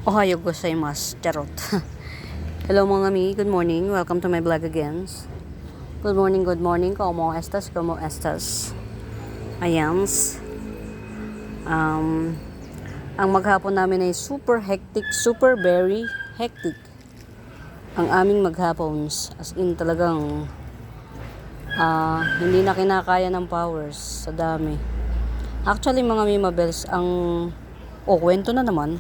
Ohayo gozaimasu. Charot. Hello mga mi, good morning. Welcome to my vlog again. Good morning, good morning. Como estas, como estas. Ayan. Ang maghapon namin ay super hectic, super very hectic. Ang aming maghapons. As in talagang hindi na kinakaya ng powers sa dami. Actually mga Mima Bells, kwento na naman.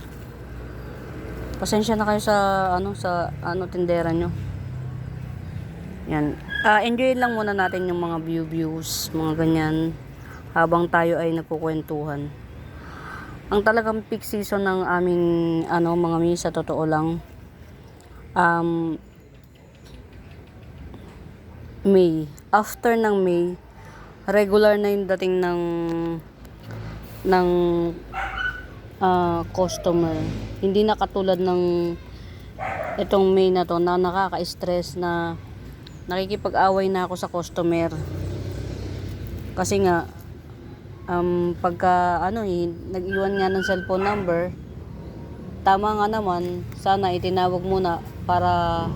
Pasensya na kayo sa tindera nyo. Yan. Enjoy lang muna natin yung mga views, mga ganyan, habang tayo ay nagkukwentuhan. Ang talagang peak season ng aming mga mi, sa totoo lang, May. After ng May, regular na yung dating ng customer. Hindi na katulad ng itong May na to na nakaka-stress na nakikipag-away na ako sa customer. Kasi nga pagka nag-iwan nga ng cellphone number, tama nga naman, sana itinawag muna para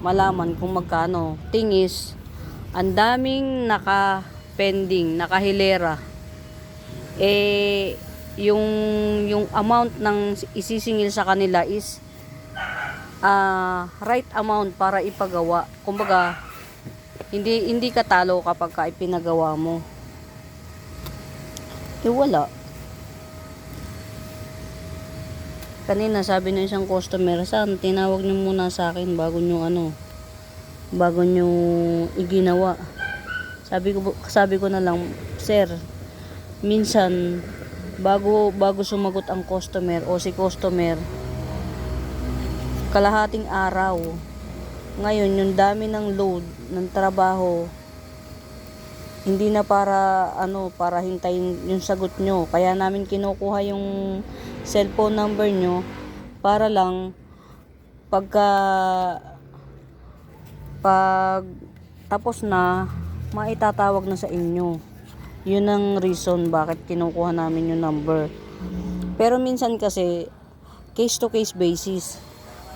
malaman kung magkano. Tingis, ang daming naka-pending, nakahilera. Yung amount ng isisingil sa kanila is right amount para ipagawa. Kumbaga, hindi ka talo kapag ka ipinagawa mo. Wala. Kanina sabi ng isang customer, saan tinawag niyo muna sa akin bago niyo iginawa. Sabi ko na lang, sir, minsan bago sumagot ang customer o si customer, kalahating araw. Ngayon, yung dami ng load ng trabaho, hindi na para hintayin yung sagot nyo. Kaya namin kinukuha yung cellphone number nyo para lang pag tapos na, maitatawag na sa inyo. Yun ang reason bakit kinukuha namin yung number. Pero minsan kasi case to case basis.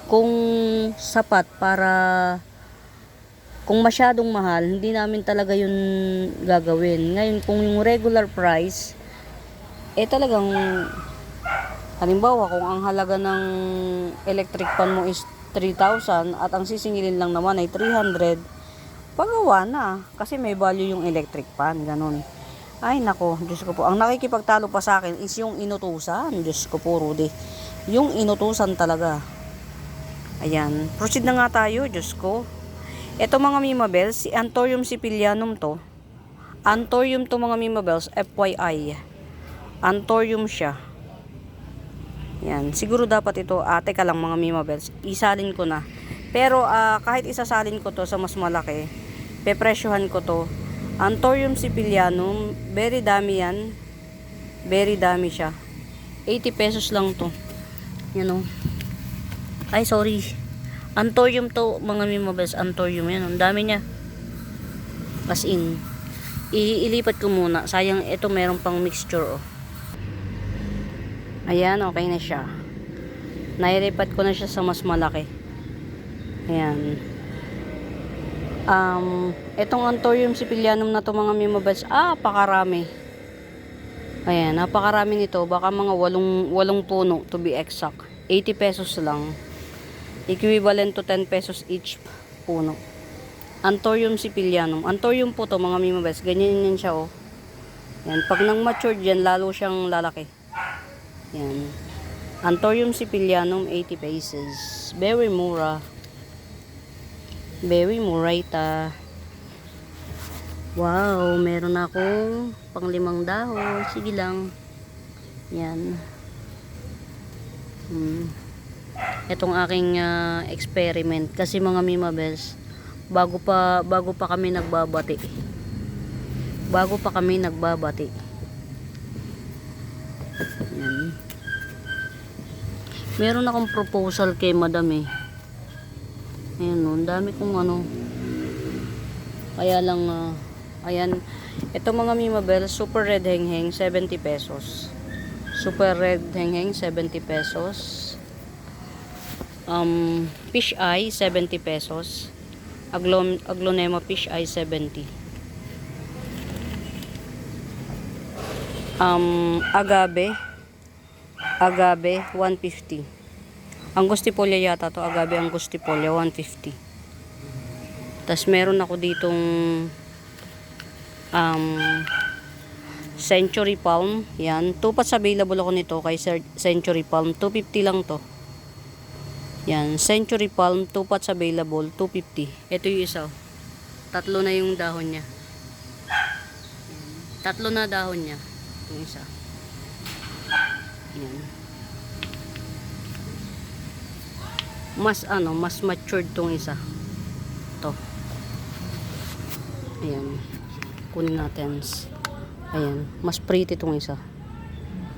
Kung sapat kung masyadong mahal, hindi namin talaga yun gagawin. Ngayon, kung yung regular price, talagang, halimbawa, kung ang halaga ng electric pan mo is 3,000 at ang sisingilin lang naman ay 300, pagawa na. Kasi may value yung electric pan, ganun. Ay nako, Diyos ko po. Ang nakikipagtalo pa sa akin is yung inutusan. Diyos ko po, Rudy. Yung inutusan talaga. Ayan. Proceed na nga tayo, Diyos ko. Ito mga Mima Bells, si Anthurium sicilianum to. Anthurium to mga Mima Bells, FYI. Anthurium siya. Yan. Siguro dapat ito, teka lang mga Mima Bells, isalin ko na. Pero kahit isasalin ko to sa mas malaki, pepresyohan ko to. Anthurium sicilianum, very dami yan. Very dami siya. 80 pesos lang to. Yan o. Ay, sorry. Anthurium to, mga Mima Bells. Anthurium yan. Ang dami niya. As in. Ilipat ko muna. Sayang, ito meron pang mixture, oh. Ayan, okay na siya. Nailipat ko na siya sa mas malaki. Ayan. Itong Anthurium sicilianum na to, mga Mima Bells, pakarami. Ayan, napakarami nito. Baka mga 8 puno, to be exact. 80 pesos lang. Equivalent to 10 pesos each puno. Anthurium sicilianum. Anthurium po to, mga Mima Bells. Ganyan yan siya, oh. Yan. Pag nang matured yan, lalo siyang lalaki. Yan. Anthurium sicilianum, 80 pesos. Very mura. Very murayta. Wow, meron ako pang 5 dahon. Sige lang. Yan. Itong aking experiment. Kasi mga Mima Bells, bago pa kami nagbabati. Yan. Meron akong proposal kay madam eh. Ayan o, dami kong kaya lang, ayan. Ito mga Mima Bells, super red hengheng, 70 pesos. Super red hengheng, 70 pesos. Fish eye, 70 pesos. Aglonema fish eye, 70. Agave, 150. Angustifolia yata to, agave angustifolia, 150. Tas meron ako ditong Century Palm. Yan, 2 pots available ako nito kay Century Palm, 250 lang to. Yan, Century Palm, 2 pots available, 250. Ito yung isa. Tatlo na yung dahon niya. Tatlo na dahon niya. Yung isa. Yan. Mas matured tong isa. To. Ayan. Kunin natin. Ayan. Mas pretty tong isa.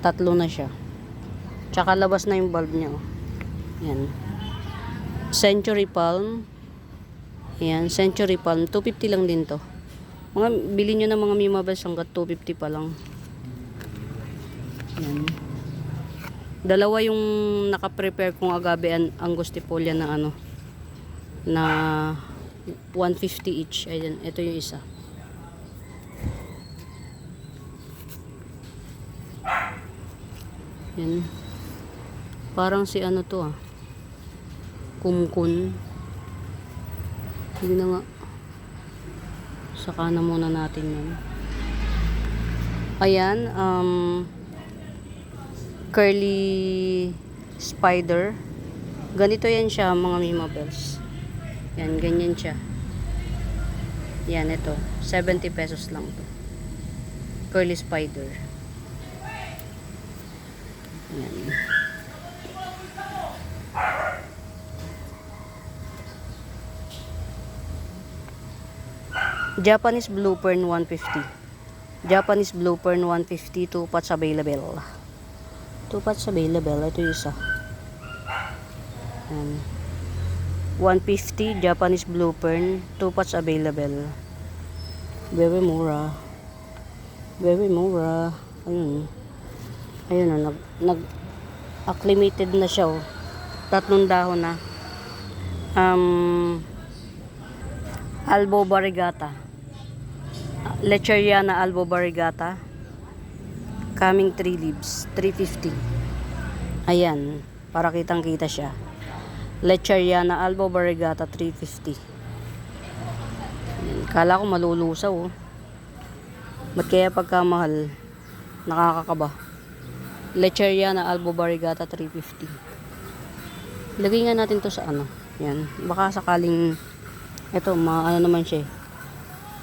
Tatlo na siya. Tsaka labas na yung bulb niya. Oh. Yan. Century Palm. Ayan. Century Palm. 250 lang din to. Bili nyo ng mga Mimabels hanggat 250 pa lang. Ayan. Dalawa yung naka-prepare kong agave angustifolia na na 150 each. Ayan, ito yung isa. Ayan. Parang si to kumkun. Hindi na nga. Saka na muna natin yan. Ayan, curly spider. Ganito yan siya mga Mimabels. Yan, ganyan siya. Yan, ito. 70 pesos lang to. Curly spider. Yan. Japanese Blue Fern 150. Japanese Blue Fern 150, 2 pots available. 2 pots available. Ito yung isa. 150 Japanese Blue Fern, 2 pots available. Very mura. Very mura. Ayun. Ayun na, nag-acclimated na siya. Oh. 3 dahon na. Albo Variegata. Lecheriana Albo Variegata. Coming 3 leaves, 350. Ayan, para kitang-kita siya. Lecheriana Albo Variegata, 350. Ayan, kala ko malulusaw. Oh. Ba't kaya pagkamahal? Nakakakaba. Lecheriana Albo Variegata, 350. Lagay nga natin to sa Yan, baka sakaling ito, naman siya.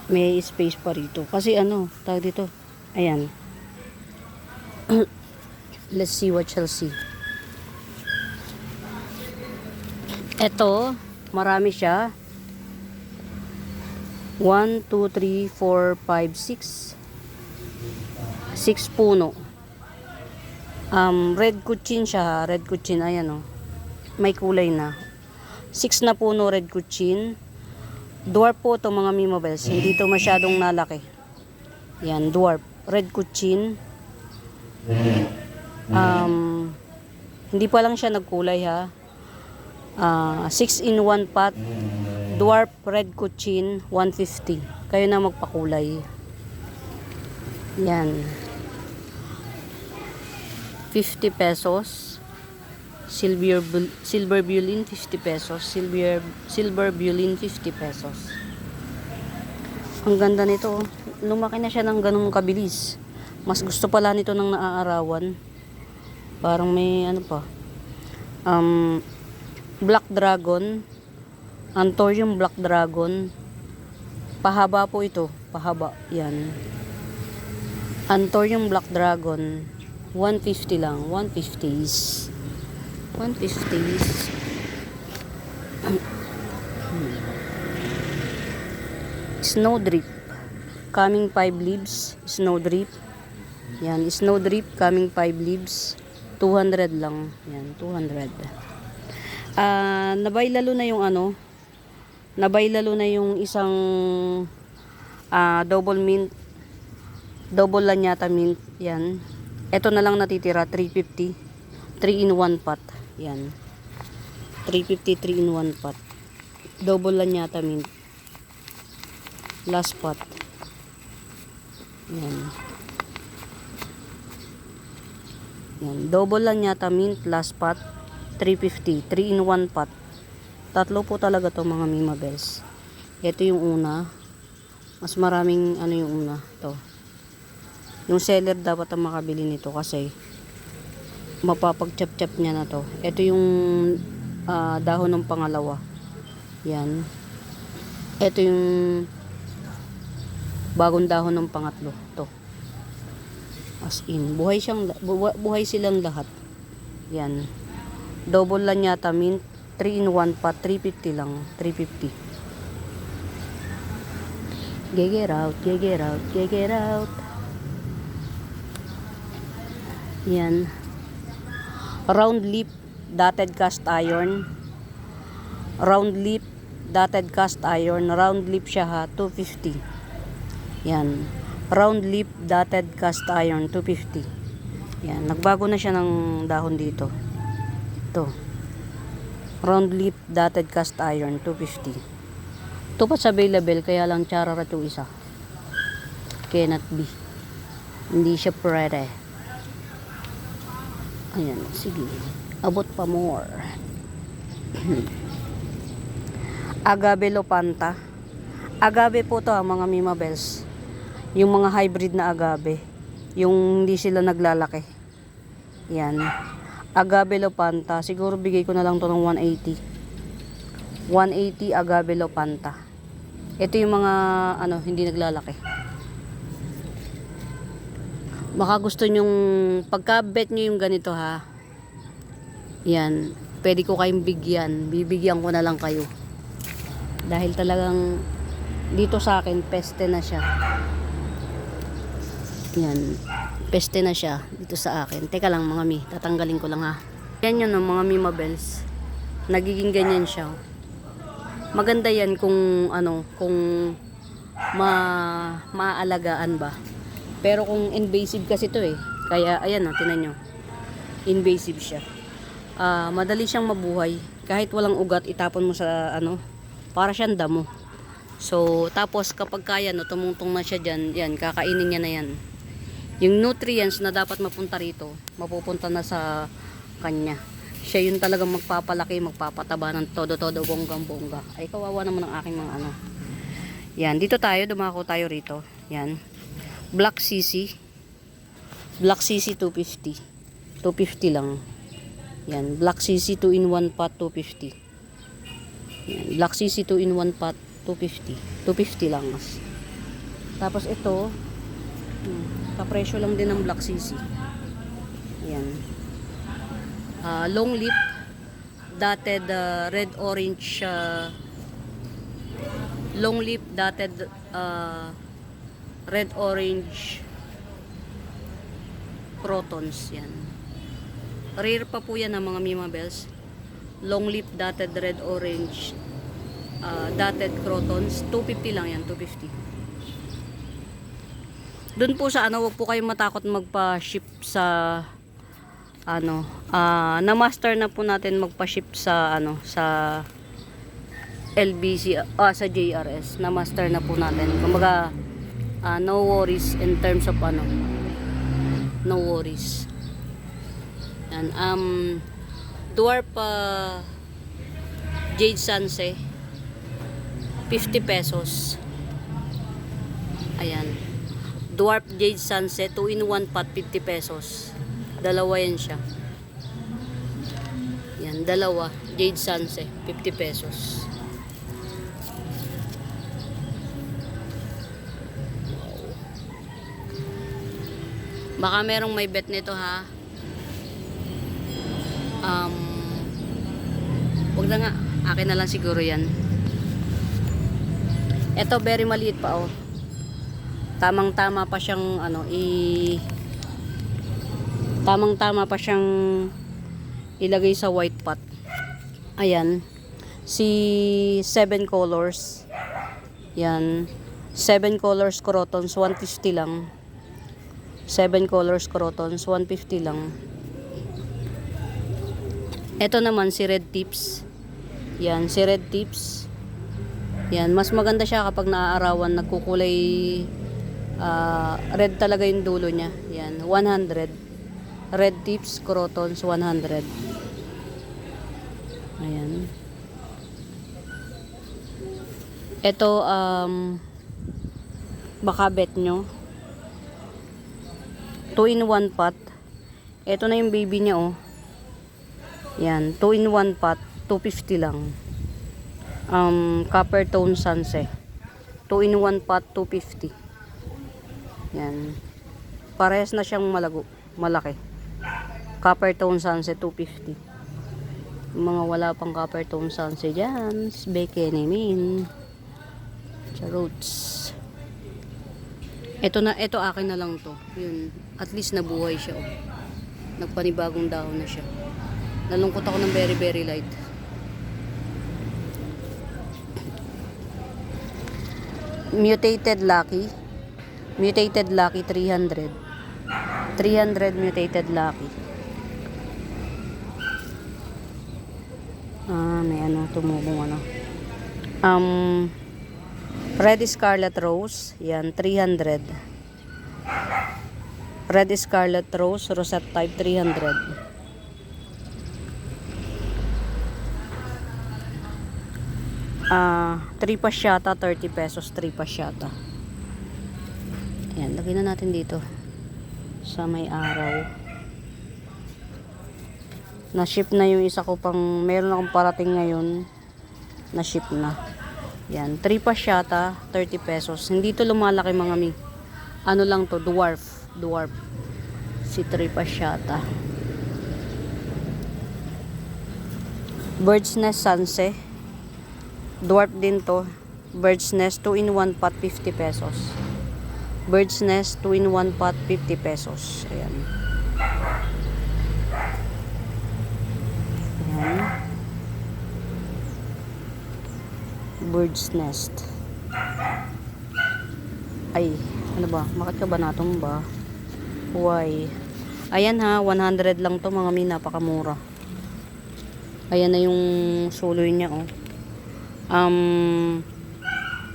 May space pa rito. Kasi tawag dito. Ayan. Let's see what shall see. Ito, marami siya. 1, 2, 3, 4, 5, 6. 6 puno. Red kuchin siya. Red kuchin, ayan may kulay na. 6 na puno red kuchin. Dwarf po ito mga Mimabels. Hindi ito masyadong nalaki. Yan, dwarf. Red kuchin. Hindi pa lang siya nagkulay ha. 6 in 1 pot. Dwarf red kuchin, 150. Kayo na magpakulay. Yan. 50 pesos. Silver Bulin 50 pesos. Silver Bulin 50 pesos. Ang ganda nito. Lumaki na siya ng ganung kabilis. Mas gusto pala nito ng naaarawan. Parang may pa. Black Dragon. Anthurium Black Dragon. Pahaba po ito. Pahaba. Yan. Anthurium Black Dragon. 150 lang. 150s. 150s. Snowdrip. Coming 5 leaves. Snowdrip. Yan. Snowdrip. Coming 5 leaves. 200 lang. Yan. 200. Nabaylalo na yung nabaylalo na yung isang double mint. Double lanyata mint. Yan. Ito na lang natitira. 350. 3 in 1 pot. Yan. 350 3 in 1 pot. Double lanyata mint. Last pot. Yan. Yan. Double lanyata mint. Last pot. 350. 3 in 1 pot. Tatlo po talaga to mga Mima Bells. Ito yung una. Mas maraming ano yung una. To. Yung seller dapat ang makabili nito kasi mapapag-chap-chap niya na to. Ito yung dahon ng pangalawa. Yan. Ito yung bagong dahon ng pangatlo. To. As in, buhay silang lahat. Yan. Double lanyata mint, 3 in 1 pot, 350 lang. 350. Get out, get out, get out. Yan. Round lip, dotted cast iron. Round lip, dotted cast iron. Round lip siya ha, 250. Yan. Round lip, dotted cast iron, 250. Yan. Nagbago na siya ng dahon dito. Ito. Round lip, dotted cast iron, 250. Ito pa sa available, kaya lang chararat yung isa. Cannot be. Hindi siya pwede. Ayan, sige. Abot pa more. Agave Lopanta. Agave po to mga Mima Bells. Yung mga hybrid na agave. Yung hindi sila naglalaki. Yan. Agave Lopanta. Siguro bigay ko na lang to ng 180. 180 Agave Lopanta. Ito yung mga hindi naglalaki. Baka gusto nyong pagka-bet nyo yung ganito ha. Yan. Pwede ko kayong bigyan. Bibigyan ko na lang kayo. Dahil talagang dito sa akin peste na siya. Yan. Peste na siya dito sa akin. Teka lang mga mi. Tatanggalin ko lang ha. Yan yun mga Mima Bells. Nagiging ganyan siya. Maganda yan kung kung maaalagaan ba. Pero kung invasive kasi to kaya ayan tinan nyo. Invasive siya. Madali siyang mabuhay. Kahit walang ugat, itapon mo sa para siyang damo. So, tapos kapag kaya tumungtong na siya dyan, yan, kakainin niya na yan. Yung nutrients na dapat mapunta rito, mapupunta na sa kanya. Siya yun talagang magpapalaki, magpapataba ng todo-todo, bonggang-bongga. Ay, kawawa naman ang aking mga Yan, dito tayo, dumako tayo rito. Yan. Black CC. Black CC 250. 250 lang. Yan. Black CC 2 in 1 pot 250. Yan. Black CC 2 in 1 pot 250. 250 lang. Tapos ito, kapresyo lang din ng Black CC. Yan. Long lip, dotted red orange, long lip, dotted red orange crotons. Yan. Rare pa po yan ng mga Mima Bells. Long lip, dotted red orange dotted crotons. 250 lang yan. 250. Doon po sa wag po kayong matakot magpa-ship sa na-master na po natin magpa-ship sa sa LBC, sa JRS. Na-master na po natin. Kumbaga no worries in terms of no worries. Yan, dwarf Jade Sanse 50 pesos. Ayan. Dwarf Jade Sunset 2 in 1 pot 50 pesos. Dalawa yan siya. Yan, dalawa Jade Sunset 50 pesos. Baka merong may bet nito ha. Wag na nga, akin na lang siguro yan. Ito very maliit pa Tamang-tama pa siyang tamang-tama pa siyang ilagay sa white pot. Ayan. Si 7 colors. Yan. 7 colors crotons 150 lang. 7 colors crotons 150 lang. Ito naman si red tips. Yan, si Red Tips. Yan, mas maganda siya kapag naaarawan, nagkukulay red talaga yung dulo niya. Yan, 100. Red Tips Crotons 100. Ayan. Ito baka bet nyo 2-in-1 pot. Ito na yung baby niya, oh. Yan, 2-in-1 pot, 250 lang. Copper tone sunset. 2-in-1 pot, 250. Yan. Parehas na siyang malaki. Copper tone sunset, 250. Yung mga wala pang copper tone sunset dyan, beke namin. Charots. Ito akin na lang to. Yun, at least nabuhay siya, oh. Nagpanibagong dahon na siya. Nalungkot ako ng very very light. Mutated Lucky 300 Mutated Lucky. May tumubong Red Scarlet Rose, yan, 300. Red Scarlet Rose Rosette type, 300. Three pasyata, 30 pesos, 3 pasyata. Ayan, lagyan na natin dito sa may araw. Na-ship na yung isa ko pang, meron akong parating ngayon, na-ship na. Yan, 3 pasyata, 30 pesos. Hindi to lumalaki mga mi. Ano lang to, dwarf. Si 3 pasyata. Bird's Nest Sunset. Dwarf din to. Bird's Nest 2-in-1 pot, 50 pesos. Bird's Nest 2-in-1 pot, 50 pesos. Ayan. Ayan. Bird's Nest. Ay, ano ba? Bakit ka ba natong ba? Why? Ayan ha, 100 lang to mga mi, napakamura. Ayan na yung suloy niya, oh.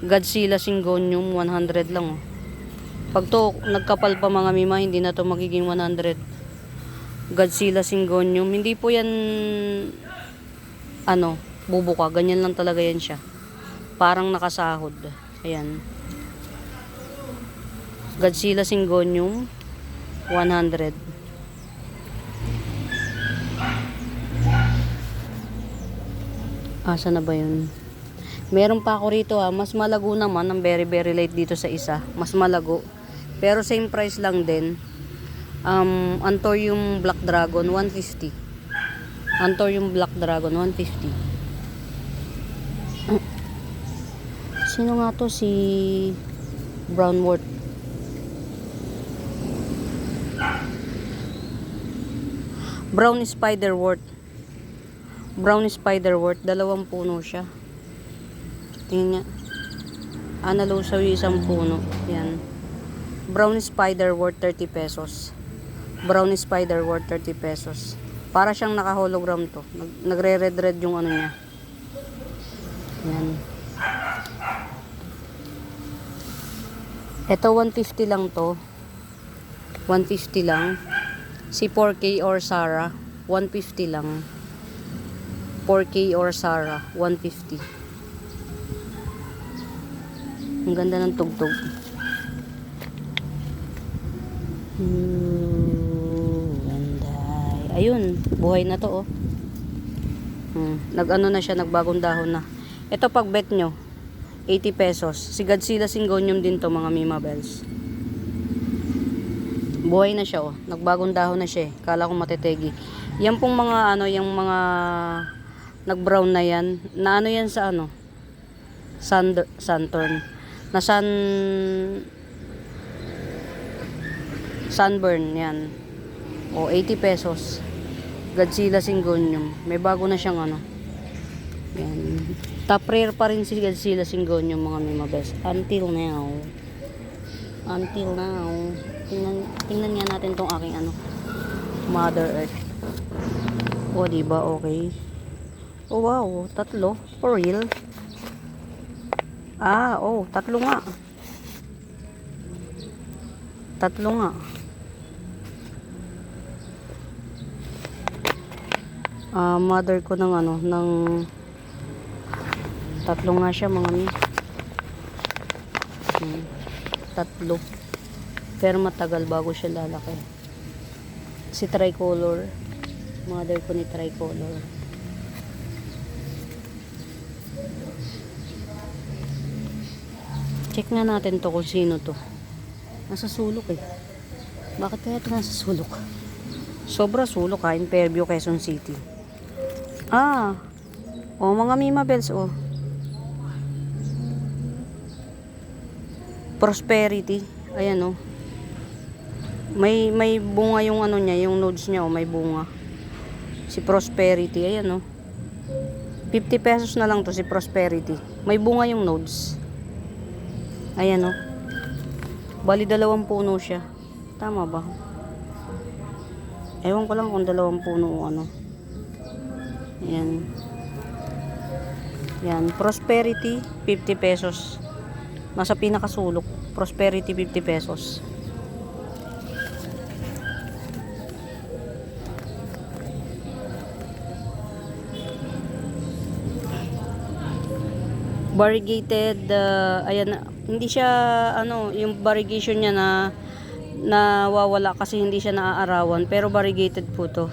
Godzilla Syngonium 100 lang, oh. Pag to nagkapal pa mga mima, hindi na to magiging 100. Godzilla Syngonium, hindi po yan bubuka, ganyan lang talaga yan siya. Parang nakasahod. Ayan. Godzilla Syngonium 100. Asa na ba yun? Meron pa ako rito, mas malago naman ang very very light dito sa isa. Mas malago. Pero same price lang din. Antorium Black Dragon 150. Antorium Black Dragon 150. Sino nga to? Si Brownwort. Brown Spiderwort. Brown Spiderwort, 2 puno siya. Tingnan niya. Nalasaw yung isang puno. Yan. Brown Spiderwort, 30 pesos. Brown Spiderwort, 30 pesos. Para siyang naka-hologram to. Nagre-red-red yung ano niya. Yan. Ito 150 lang to. 150 lang. Si 4K or Sarah, 150 lang. 4K or Sarah, 150. Ang ganda ng tugtog. Ganda. Ayun, buhay na to, oh. Nag-ano na siya, nagbagong dahon na. Ito pag bet nyo, 80 pesos. Si Godzilla Syngonium din to mga Mima Bells. Buhay na siya, oh. Nagbagong dahon na siya, eh. Kala ko matetegi. Yan pong mga yung mga nag-brown na yan. Na yan sa sunburn. Na sunburn yan. O 80 pesos. Godzilla Syngonium. May bago na siyang Yan. Top rare pa rin si Godzilla Syngonium mga Mima Bells. Until now. Tingnan nga natin tong aking Mother Earth. O diba okay? Oh, wow, tatlo. For real? Ah, oh, tatlo nga. Tatlo nga. Mother ko ng ano, ng tatlo nga siya mga mi. Tatlo. Pero matagal bago siya lalaki. Si tricolor. Mother ko ni tricolor. Check nga natin to kung sino to. Nasa sulok eh. Bakit kaya ito nasa sulok? Sobra sulok ha, in Fairview, Quezon City. Oh, mga Mima Bells, oh. Prosperity. Ayan, oh. May bunga yung ano niya, yung nodes niya, oh, may bunga. Si Prosperity, ayan, oh. 50 pesos na lang to si Prosperity. May bunga yung nodes. Ayan, oh. Bali 2 puno siya. Tama ba? Ewan ko lang kung 2 puno o ano. Ayan. Yan. Prosperity, 50 pesos. Nasa pinakasulok. Prosperity, 50 pesos. Variegated, ayan, hindi siya, ano, yung variegation niya na nawawala kasi hindi siya naaarawan. Pero variegated po to.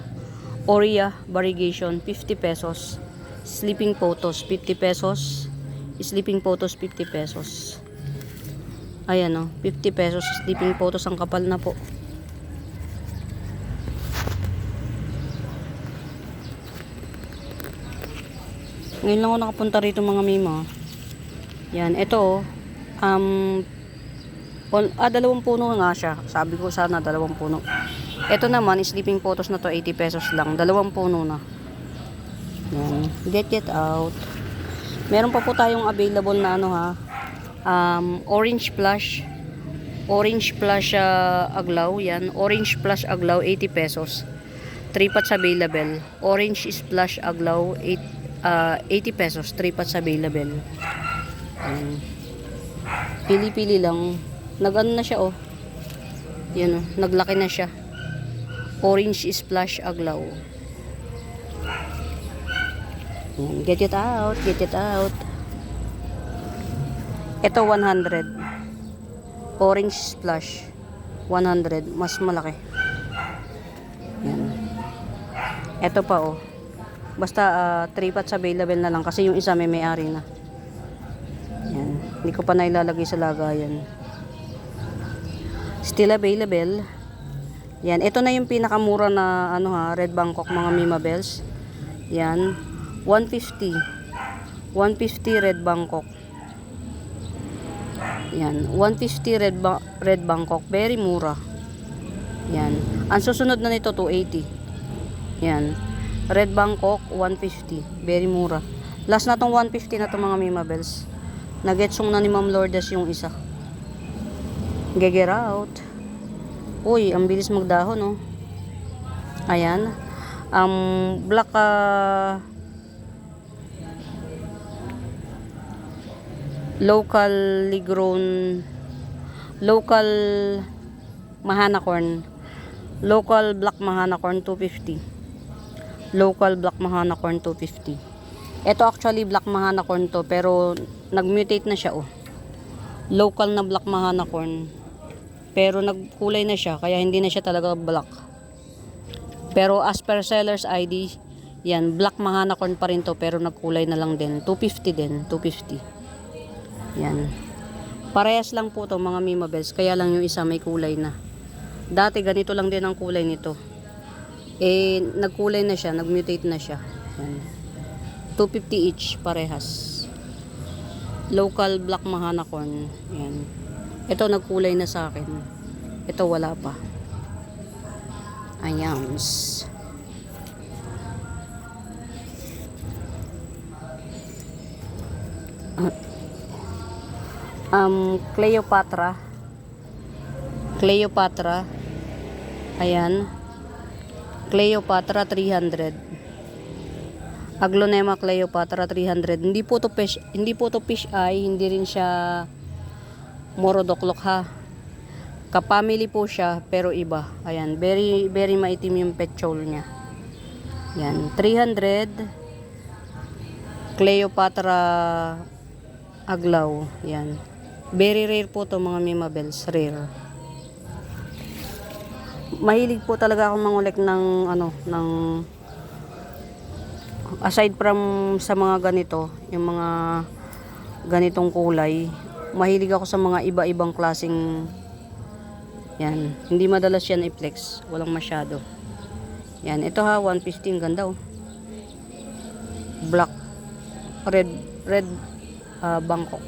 Oria variegation, 50 pesos. Sleeping photos, 50 pesos. Sleeping photos, 50 pesos. Ayan, oh, 50 pesos. Sleeping photos, ang kapal na po. Ngayon lang ako nakapunta rito mga Mima. Yan, ito, 2 puno nga siya. Sabi ko sana 2 puno. Ito naman, sleeping photos na to, 80 pesos lang. 2 puno na. Yan. Get out. Meron pa po tayong available na ano ha. Orange plush. Orange plush aglaw. Yan. Orange plush aglaw, 80 pesos. 3 pots available. Orange splash aglaw, 80 pesos. 3 pots available. Pili-pili lang. Nag-ano na siya, oh. Yan, oh. Naglaki na siya. Orange splash aglaw. Yan. Get it out. Get it out. Ito, 100. Orange splash. 100. Mas malaki. Yan. Ito pa, oh. Basta 3 pots available na lang. Kasi yung isa may-ari na. Yan. Hindi ko pa nailalagay sa lagayan. Still available. Yan. Ito na yung pinakamura na ano ha, Red Bangkok mga Mima Bells. Yan. 150. 150 Red Bangkok. Yan. 150 Red Bangkok. Very mura. Yan. Ang susunod na nito 280. Yan. Red Bangkok 150. Very mura. Last na tong 150 na to mga Mima Bells. Nagetsong na ni Ma'am Lourdes yung isa. Get out. Uy, ang bilis magdahon, no? Ayan. Black locally grown local mahana corn. Local black mahana corn 250. Local black mahana corn 250. Ito actually black mahana corn to pero nag-mutate na siya, oh. Local na black mahana corn. Pero nagkulay na siya kaya hindi na siya talaga black. Pero as per seller's ID, yan, black mahana corn pa rin to pero nagkulay na lang din. 250 din, 250. Yan. Parehas lang po to mga Mima Bells, kaya lang yung isa may kulay na. Dati ganito lang din ang kulay nito. Eh nagkulay na siya, nagmutate na siya. Yan. 250 each parehas. Local black mahana corn. Yan. Ito nagkulay na sa akin. Ito wala pa. Ayan. Cleopatra. Cleopatra. Ayan. Cleopatra 300. Aglonema Cleopatra 300. Hindi po to fish eye, hindi rin siya morodoklok ha. Kapamily po siya pero iba. Ayan, very very maitim yung petchol niya. Yan, 300 Cleopatra aglaw. Yan. Very rare po to mga Mimabels, rare. Mahilig po talaga akong mangolek ng ng aside from sa mga ganito, yung mga ganitong kulay, mahilig ako sa mga iba-ibang klaseng yan. Hindi madalas yan i-flex. Walang masyado. Yan. Ito ha, 115. Ganda oh. Black. Red Bangkok.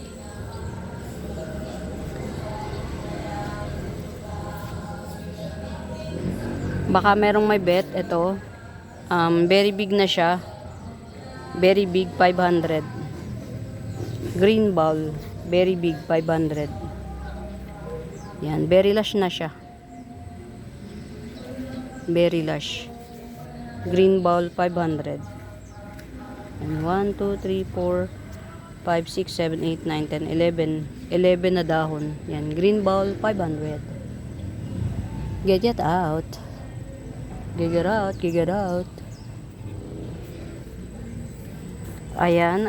Baka merong may bet. Ito. Very big na siya. Very big, 500. Green ball, very big, 500. Yan, very lush na siya. Very lush. Green ball, 500. And 1, 2, 3, 4, 5, 6, 7, 8, 9, 10, 11. 11 na dahon. Yan, green ball, 500. Get it out. Get it out, get it out. Ayan,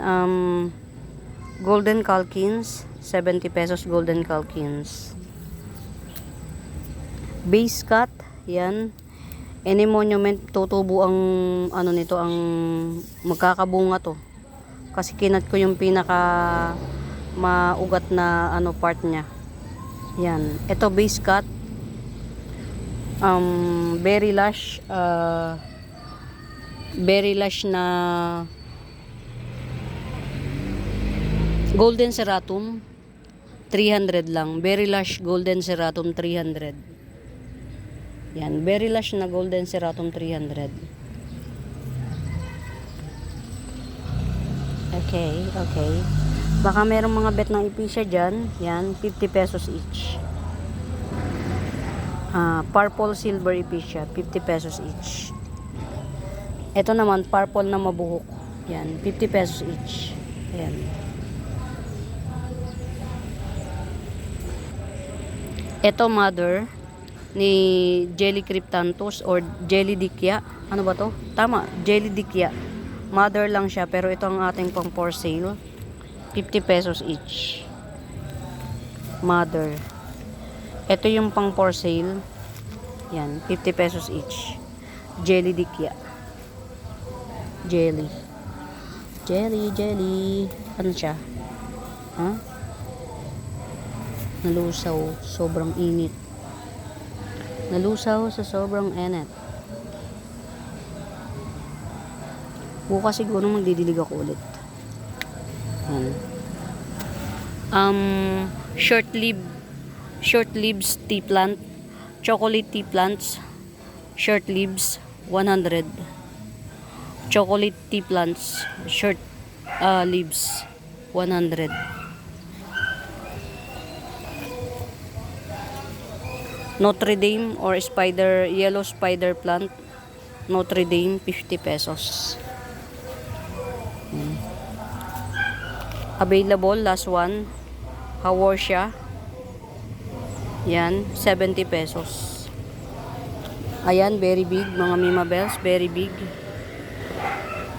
Golden Calkins, 70 pesos Golden Calkins. Base cut, yan. Any monument, tutubo ang nito, ang magkakabunga to. Kasi kinat ko yung pinaka maugat na part niya. Yan. Ito base cut. Very lush na Golden Ceratum, 300 lang. Very lush Golden Ceratum, 300. Yan, very lush na Golden Ceratum, 300. Okay, okay. Baka merong mga bet ng Epicia dyan. Yan, 50 pesos each. Purple Silver Epicia, 50 pesos each. Ito naman, purple na mabuhok. Yan, 50 pesos each. Yan. Ito mother ni Jelly Cryptanthus or Jelly Dicya. Ano ba to? Tama, Jelly Dicya. Mother lang siya pero ito ang ating pang for sale. 50 pesos each. Mother. Ito yung pang for sale. Yan, 50 pesos each. Jelly Dicya. Jelly. Jelly. Ano siya? Ha? Nalusaw, sobrang init. Nalusaw sa sobrang init. Bukas siguro magdidilig ako ulit. Short leaves tea plant, chocolate tea plants, short leaves 100. Chocolate tea plants, short leaves 100. Notre Dame or yellow spider plant, Notre Dame, 50 pesos. Available, last one, Haworthia. Yan, 70 pesos. Ayan, very big, mga Mimabels, very big.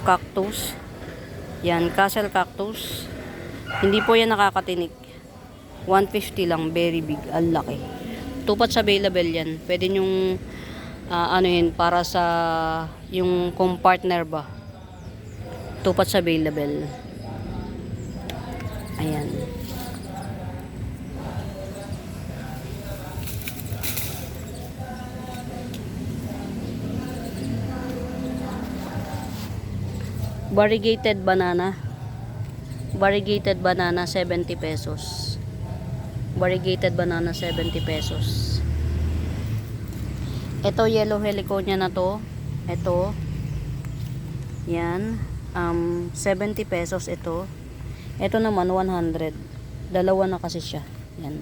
Cactus. Yan, Castle Cactus. Hindi po yan nakakatinik. 150 lang, very big, ang laki. Tupats available yan. Pwede nyong para sa yung kung partner ba. Tupats available. Ayan. Variegated banana. Variegated banana, 70 pesos. Variegated banana, 70 pesos. Ito, yellow heliconia na to. Ito. Yan. 70 pesos ito. Ito naman, 100. Dalawa na kasi siya. Yan.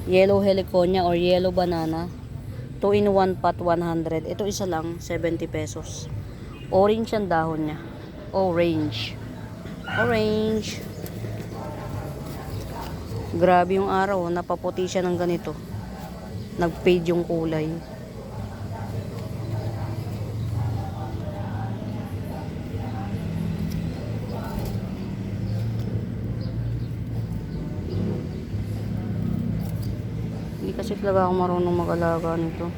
Yellow heliconia or yellow banana. 2 in 1 pot, 100. Ito isa lang, 70 pesos. Orange ang dahon niya. Orange. Orange. Grabe yung araw, napaputi siya ng ganito. Nag-fade yung kulay. Hindi kasi talaga ako marunong mag-alaga nito.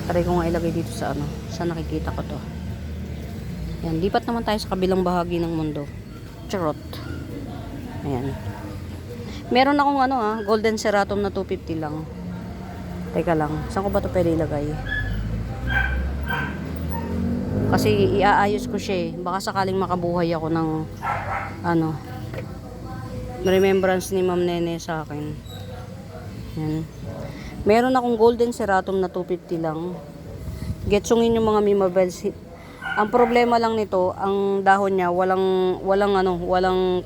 Try ko nga ilagay dito sa sa nakikita ko to. Yan, lipat naman tayo sa kabilang bahagi ng mundo. Charot. Ayan. Meron akong golden ceratum na 250 lang. Teka lang, saan ko ba ito pwede ilagay? Kasi iaayos ko siya eh. Baka sakaling makabuhay ako ng remembrance ni Ma'am Nene sa akin. Yan. Meron akong golden ceratum na 250 lang. Getsungin yung mga mimabels. Ang problema lang nito, ang dahon niya walang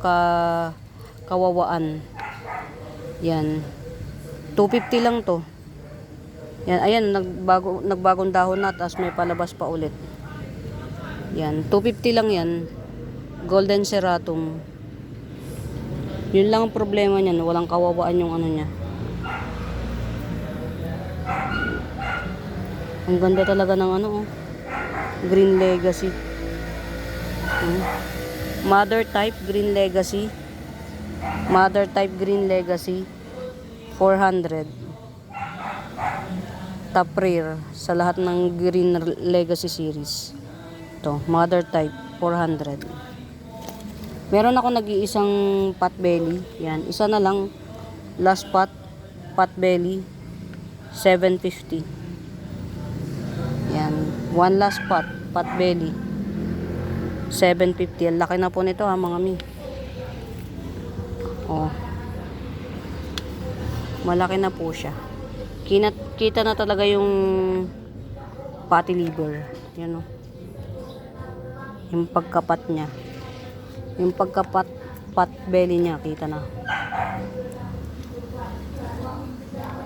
kawawaan. Yan. 250 lang to. Yan, ayan, nagbagong dahon na, tapos may palabas pa ulit. Yan, 250 lang yan. Golden ceratum. Yun lang ang problema niyan, walang kawawaan yung niya. Ang ganda talaga ng Green Legacy. Mother type Green Legacy. Mother type Green Legacy 400. Top rare sa lahat ng Green Legacy series. Ito, mother type 400. Meron ako nag-iisang pot belly. Yan, isa na lang. Last pot belly 750. Yan, one last pot belly 750. Ang laki na po nito mga mi. Oh. Malaki na po siya. Kita na talaga yung fatty liver. Yan o. Yung pagkapat niya. Yung pagkapat pot belly niya, kita na.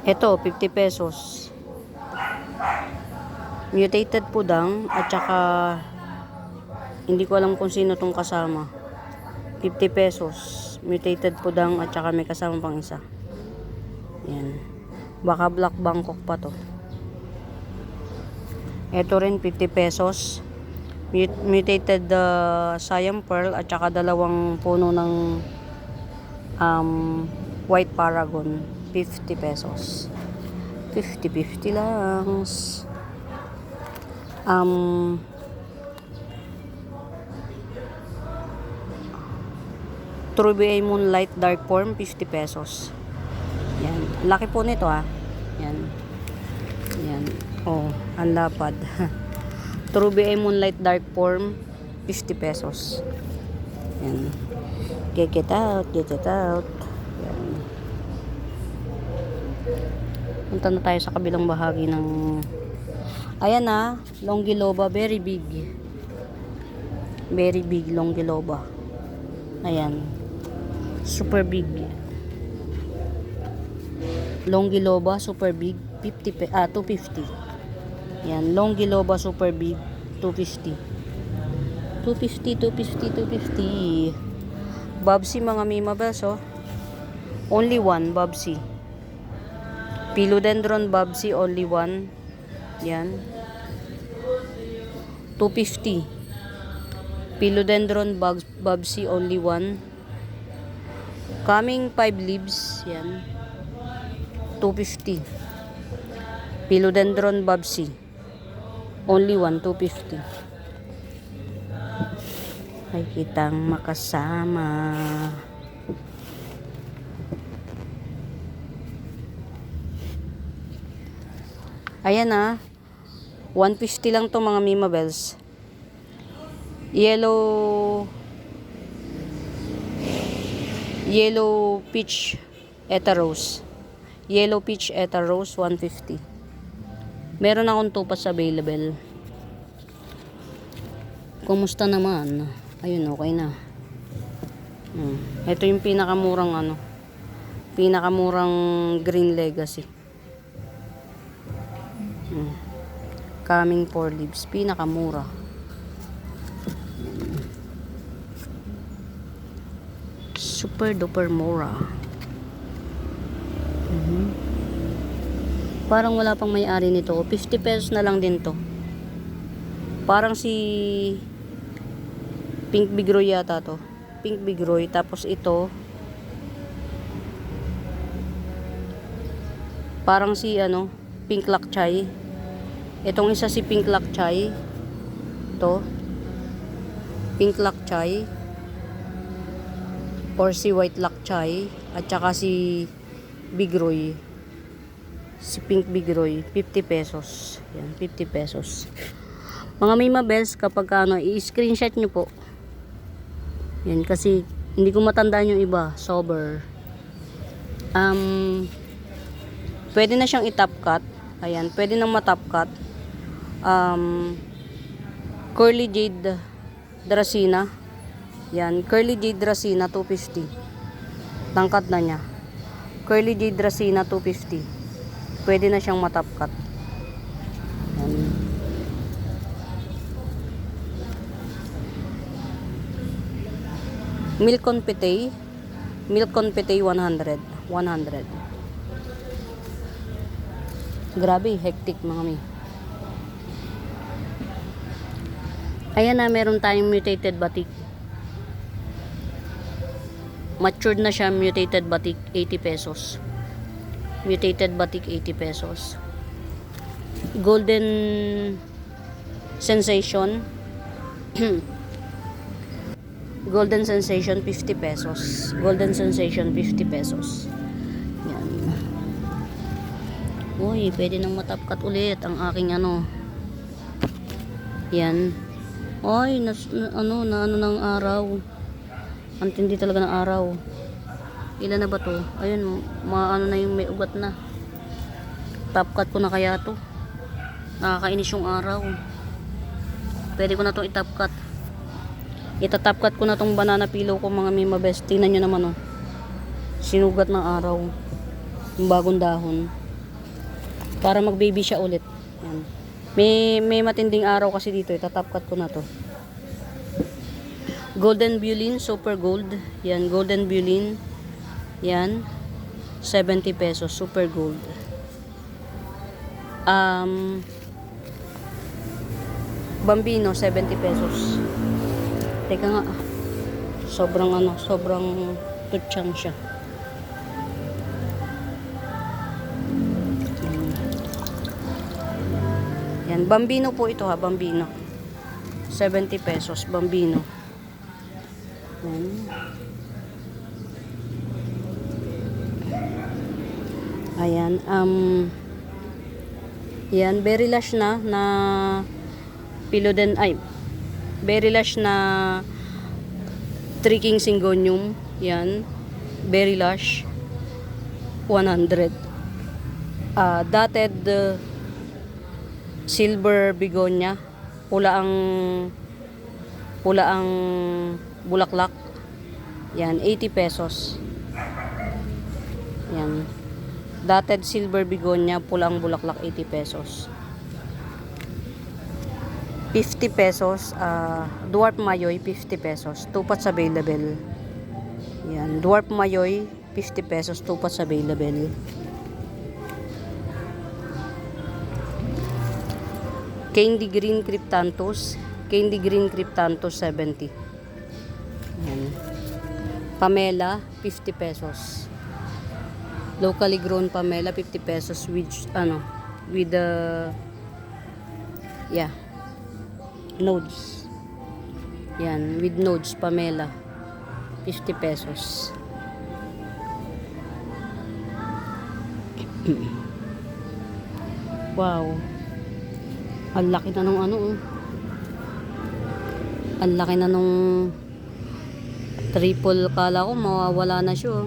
Ito, 50 pesos. Mutated pudang at saka hindi ko alam kung sino tong kasama. 50 pesos. Mutated pudang at saka may kasama pang isa. Yan. Baka Black Bangkok pa to. Ito rin 50 pesos. Mutated Siam Pearl at saka dalawang puno ng White Paragon. 50 pesos. 50-50 lang. True Moonlight Dark Form 50 pesos. Yan. Laki po nito Yan. Yan. Oh, ang lapad. True Moonlight Dark Form 50 pesos. Yan. Get it out. Yan. Punta na tayo sa kabilang bahagi ng ayan Longiloba, very big. Very big Longiloba. Ayan. Super big. Longiloba, super big, 250. Yan, Longiloba, super big, 250. 250. Babsi mga mimabels, only one, Babsi. Philodendron Babsi, only one. Yan. 250. Philodendron Babsi, only one. Coming 5 leaves. Yan. 250. Philodendron Babsi. Only one, 250. Ay kitang makasama. Ayan 150 lang to mga mimabels. Yellow peach Etaros. Yellow peach Etaros 150. Meron akong tupas available. Kumusta naman? Ayun, okay na. Ito yung pinakamurang pinakamurang Green Legacy. Coming 4 leaves. Pinakamura. Super duper mura. Parang wala pang may-ari nito. 50 pesos na lang din to. Parang si Pink Bigroy yata to. Pink Bigroy. Tapos ito parang si Pink Lakchay. Itong isa si Pink Lakchay. To Pink Lakchay or si White Lakchay. At saka si Bigroy. Si Pink Bigroy, 50 pesos. Yan, 50 pesos. Mga Mima Bells, kapag i-screenshot nyo po. Yan, kasi hindi ko matandaan yung iba. Sober. Pwede na siyang i-top cut. Ayan, pwede nang ma-top cut. Curly Jade Dracena. Yan, Curly Jade Dracena, 250. Tangkat na niya. Curly Jade Dracena, 250. Pwede na siyang ma-top cut. Yan. Milk Confite. Milk Confite, 100. 100. Grabe, hectic mga mi. Ayan na, meron tayong mutated batik. Matured na siya, mutated batik, 80 pesos. Mutated batik, 80 pesos. Golden Sensation. Golden Sensation, 50 pesos. Golden Sensation, 50 pesos. Yan. Uy, pwede nang matapkat ulit ang aking Yan. Ay, ng araw. Ang tindi talaga ng araw. Ilan na ba to? Ayun, na yung may ugat na. Top cut ko na kaya to. Nakakainis yung araw. Pwede ko na itong i-top cut. Ita-top cut ko na tong banana pillow ko mga Mima Best. Tingnan nyo naman sinugat ng araw. Yung bagong dahon. Para mag baby siya ulit. Yan. May matinding araw kasi dito. Ita-top cut ko na to. Golden Bulin, Super Gold. Yan, Golden Bulin. Yan. 70 pesos, Super Gold. Bambino, 70 pesos. Teka nga. Sobrang tutsang siya. Yan, Bambino po ito Bambino. 70 pesos, Bambino. Ayan, yan, Berry Lush na Piloden, Berry Lush na Tricking Syngonium. Yan, Berry Lush, 100. Dotted Silver Begonia, pula ang bulaklak. Yan, 80 pesos. Yan. Dotted Silver Begonia, pulang bulaklak, 80 pesos. 50 pesos. Dwarf Mayoy, 50 pesos. 2 pots available. Yan. Dwarf Mayoy, 50 pesos. 2 pots available. Candy Green Cryptanthus. Candy Green Cryptanthus, 70. Yan. Pamela, 50 pesos. Locally grown Pamela, 50 pesos with nodes. Yan, with nodes Pamela, 50 pesos. Wow. Ang laki na nung Ang laki na nung triple, kala ko mawawala na siya.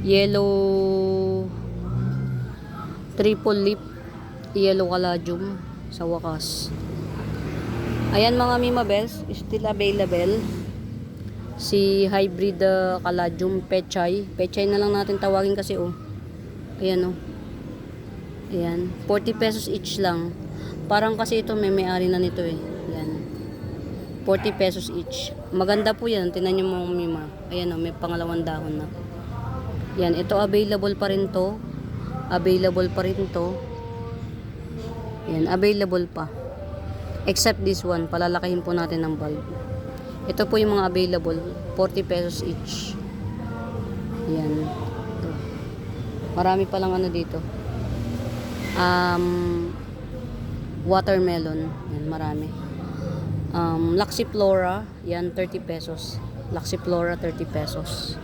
Yellow triple lip, yellow caladium sa wakas. Ayan mga Mima Bells, still available si hybrid caladium pechay. Pechay na lang natin tawagin kasi ayan ayan, 40 pesos each lang. Parang kasi ito may-ari na nito eh. Yan. 40 pesos each. Maganda po yan. Tingnan nyo mga mima. Ayan o, may pangalawang dahon na. Yan. Ito available pa rin to. Available pa rin to. Yan. Available pa. Except this one. Palalakihin po natin ng bulb. Ito po yung mga available. 40 pesos each. Yan. Ito. Marami palang ano dito. Watermelon. Yan. Marami. Laxiflora, yan 30 pesos. Laxiflora 30 pesos.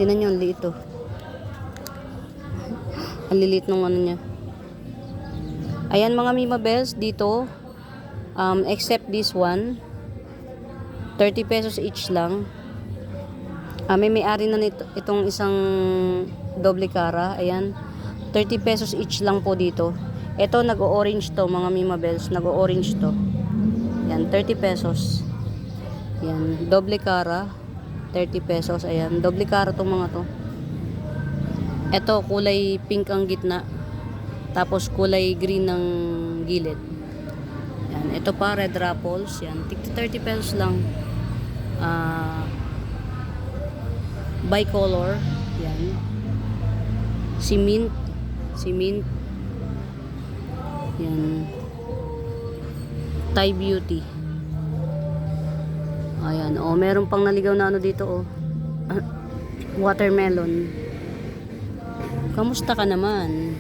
Tingnan niyo, ang liit ito. Ang lilit ng ano niya. Ayan mga Mima Bells dito. Except this one. 30 pesos each lang. May-ari na nito itong isang doble cara. Ayan. 30 pesos each lang po dito. Ito, nag-orange to, mga Mima Bells. Nag-orange to. Yan, 30 pesos. Yan, doble cara. 30 pesos. Ayan, doble cara tong mga to. Ito, kulay pink ang gitna. Tapos, kulay green ng gilid. Yan, ito pa, red raffles. Yan, 30 pesos lang. Bicolor. Yan. Cement. Yan. Thai Beauty. Ayan. O, meron pang naligaw na ano dito, o. Watermelon. Kamusta ka naman?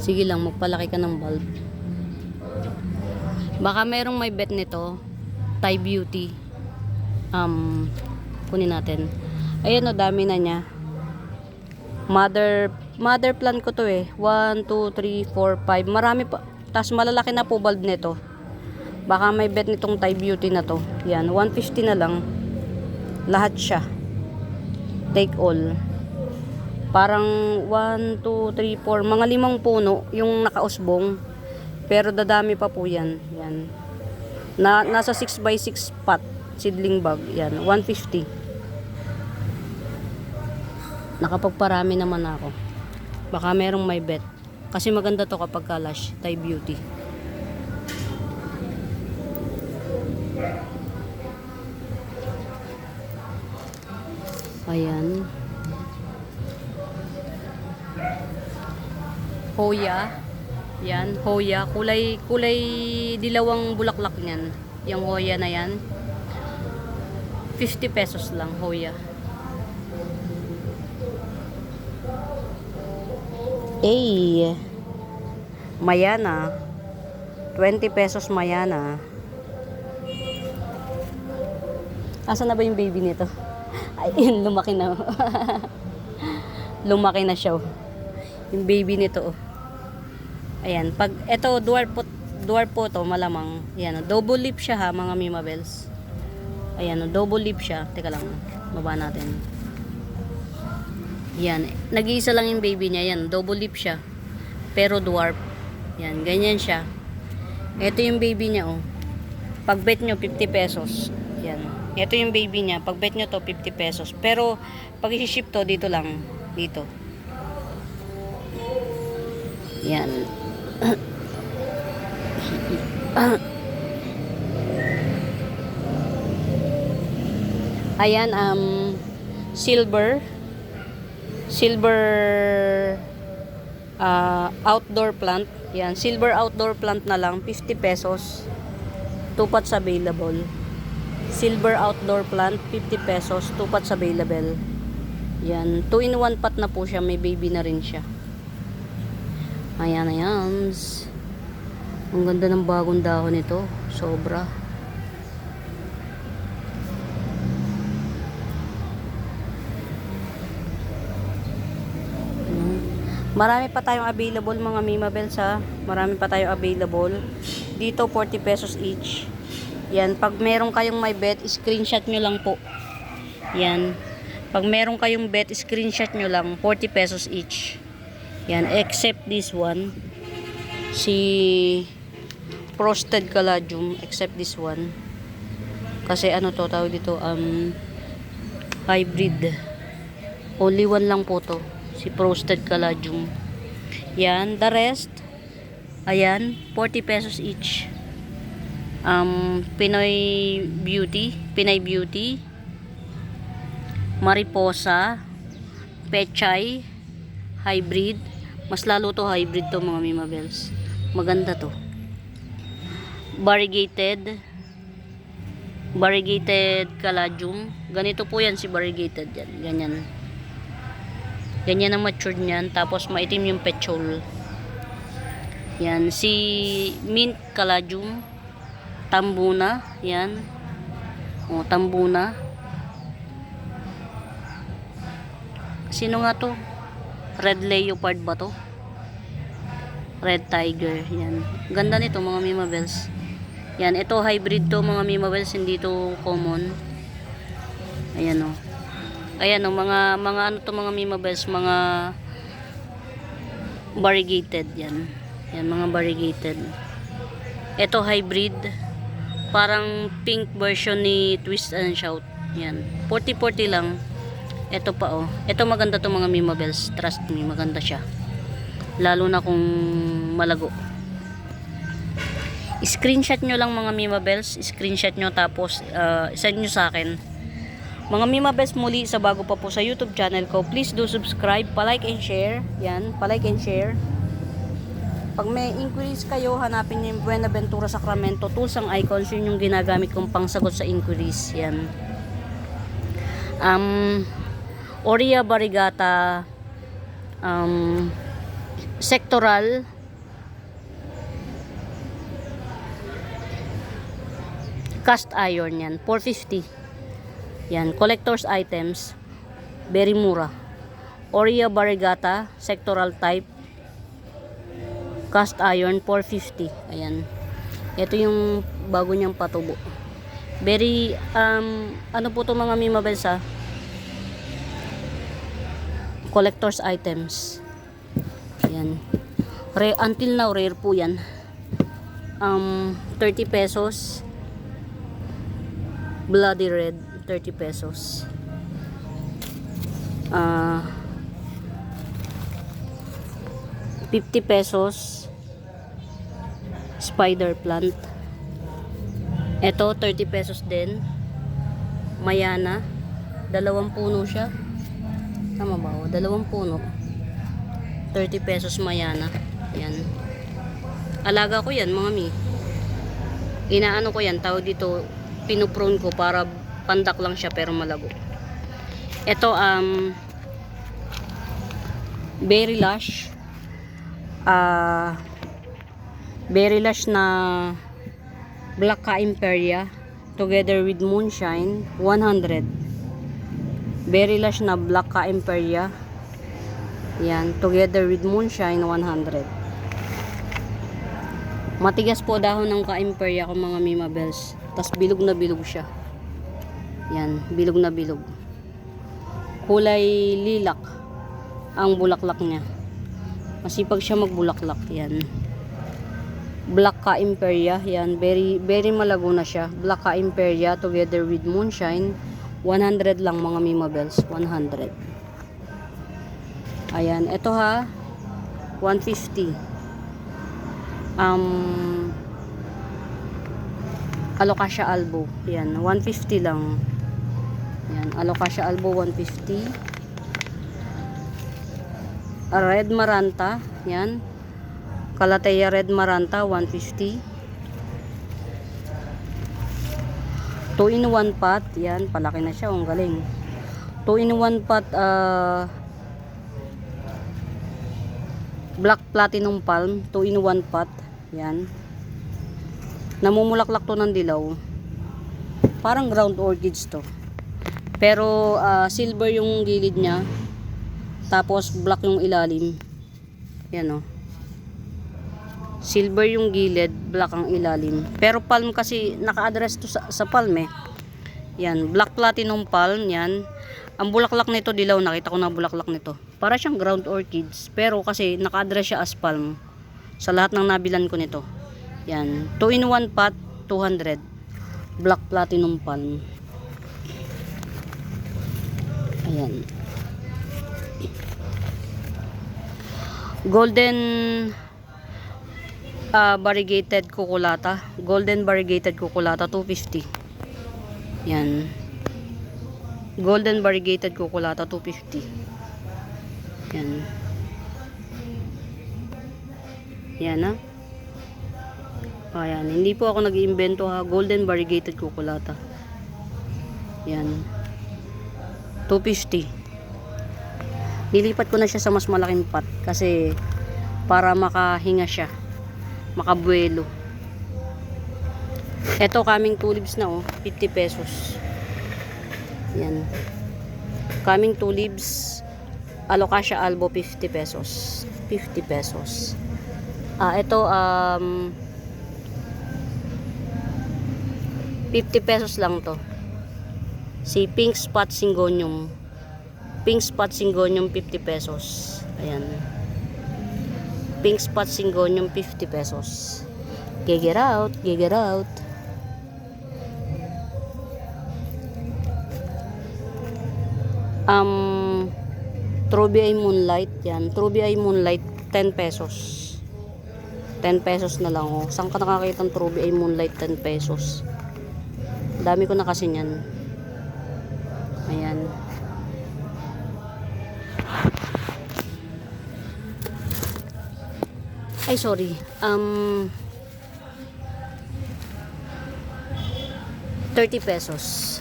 Sige lang, magpalaki ka ng bulb. Baka merong may bet nito. Thai Beauty. Kunin natin. Ayan, o, dami na niya. Mother plant ko to eh. 1, 2, 3, 4, 5. Marami pa. Tapos malalaki na po bulb nito. Baka may bet nitong Thai Beauty na to. Yan. 150 na lang. Lahat siya. Take all. Parang 1, 2, 3, 4. Mga 5 puno yung nakausbong. Pero dadami pa po yan. Yan. Nasa 6x6 pot. Seedling bag. Yan. 150. Nakapagparami naman ako. Baka merong may bet. Kasi maganda to kapag kalash. Thai Beauty. Ayan. Hoya. Yan. Hoya. Kulay dilawang bulaklak niyan. Yung Hoya na yan. 50 pesos lang. Hoya. Mayana. 20 pesos Mayana. Asan na ba yung baby nito? Ay, lumaki na. Lumaki na siya. Yung baby nito. Ayan, pag ito dwarf po to, malamang. Ayan, double lip siya ha, mga Mima Bells. Ayan, double lip siya. Teka lang, baba natin. Yan, nag-iisa lang yung baby niya. Yan, double lip siya. Pero dwarf. Yan, ganyan siya. Ito yung baby niya, oh. Pag bet nyo, 50 pesos. Yan. Ito yung baby niya. Pag bet nyo to, 50 pesos. Pero, pag i-ship to, dito lang. Dito. Yan. Ayan, silver outdoor plant. Yan, silver outdoor plant na lang, 50 pesos. 2 pots available. Silver outdoor plant, 50 pesos, 2 pots available. Yan, 2-in-1 pot na po siya, may baby na rin siya. Ayan, ayan. Ang ganda ng bagong dahon nito, sobra. Marami pa tayong available mga Mima Bells ha. Marami pa tayong available. Dito 40 pesos each. Yan, pag meron kayong may bet, screenshot nyo lang po. Yan. Pag meron kayong bet, screenshot nyo lang, 40 pesos each. Yan, except this one. Si Frosted Caladium, except this one. Kasi ano to, tawag dito, hybrid. Only one lang po to. Si Frosted Caladium. Yan, the rest, ayan, 40 pesos each. Pinay Beauty, Mariposa, Pechay, Hybrid. Mas lalo to hybrid to mga Mimabels. Maganda to. Variegated Caladium. Ganito po yan si variegated yan. Ganyan. Ganyan ang matured niyan. Tapos maitim yung petchol. Yan. Si Mint Caladium. Tambuna. Yan. O, Tambuna. Sino nga to? Red Leopard ba to? Red Tiger. Yan. Ganda nito mga Mimabels. Yan, ito hybrid to mga Mimabels, hindi to common. Ayan o. Ayan o, mga ano to mga Mimabels, mga variegated yan. Yan, mga variegated. Ito hybrid, parang pink version ni Twist and Shout. Yan, 40-40 lang. Ito pa o. Ito maganda to mga Mimabels, trust me, maganda siya. Lalo na kung malago. Screenshot nyo lang mga Mimabels, screenshot nyo tapos send nyo sa akin. Mga Mimabels, muli sa bago pa po sa YouTube channel ko, please do subscribe, palike and share. Yan, palike and share. Pag may inquiries kayo, hanapin nyo yung Buenaventura Sacramento tools ang icons, yun yung ginagamit kong pangsagot sa inquiries. Yan. Oria Variegata, Sectoral, cast iron yan, 450. Yan, collector's items, very mura. Oria Variegata, sectoral type, cast iron, 450. Ayan. Ito yung bago niyang patubo. Very, ano po to mga Mimabels ha? Collector's items. Ayan. Until now, rare po yan. 30 pesos. Bloody red, 30 pesos. 50 pesos. Spider plant. Ito, 30 pesos din. Mayana. Dalawang puno siya. Tama ba? Dalawang puno. 30 pesos Mayana. Yan. Alaga ko yan, mga mi. Inaano ko yan, tawag dito, pinuprune ko para pandak lang siya pero malago. Ito berry lush. Berry lush na Black Ka Imperia together with moonshine, 100. Berry lush na Black Ka Imperia. Yan, together with moonshine, 100. Matigas po dahon ng Ka Imperia ko mga Mimabels. Tas bilog na bilog siya. Yan, bilog na bilog. Kulay lilac ang bulaklak niya. Masipag siya magbulaklak. Yan. Black Ka Imperia. Yan, very malago na siya. Black Ka Imperia together with moonshine. 100 lang mga Mimabels. 100. Ayan, ito ha. 150. Alocasia albo. Yan, 150 lang. Yan, Alocasia albo 150. Red Maranta, yan. Calathea Red Maranta 150. 2-in-1 pot, yan, palaki na siya, ang galing. 2-in-1 pot Black Platinum Palm, 2-in-1 pot, yan. Namumulaklak to ng dilaw. Parang ground orchids to. Pero silver yung gilid niya. Tapos black yung ilalim. Yan o. Silver yung gilid, black ang ilalim. Pero palm kasi naka-address to sa palm eh. Yan, Black Platinum Palm, yan. Ang bulaklak nito dilaw, nakita ko na bulaklak nito. Para siyang ground orchids, pero kasi naka-address siya as palm. Sa lahat ng nabilan ko nito. Yan, 2-in-1 pot, 200. Black Platinum Palm. Ayan. Golden variegated kukulata. Golden variegated kukulata 250. Yan. Golden variegated kukulata 250. Yan. Yan na. Ayan. Hindi po ako nag-iimbento ha. Golden variegated kukulata. Yan. 250. Nilipat ko na siya sa mas malaking pot kasi para makahinga siya. Makabuelo. Ito kaming tulips na 50 pesos. Yan. Kaming tulips Alocasia albo 50 pesos. 50 pesos. Ito 50 pesos lang to. Si Pink Spot Syngonium. Pink Spot Syngonium 50 pesos. Ayan. Pink Spot Syngonium 50 pesos. Get out, get out. Truby Eye Moonlight yan. Truby Eye Moonlight 10 pesos. 10 pesos na lang Saan ka nakakita ng Truby Eye Moonlight 10 pesos? Dami ko na kasi niyan. Ayan. Ay, sorry. 30 pesos.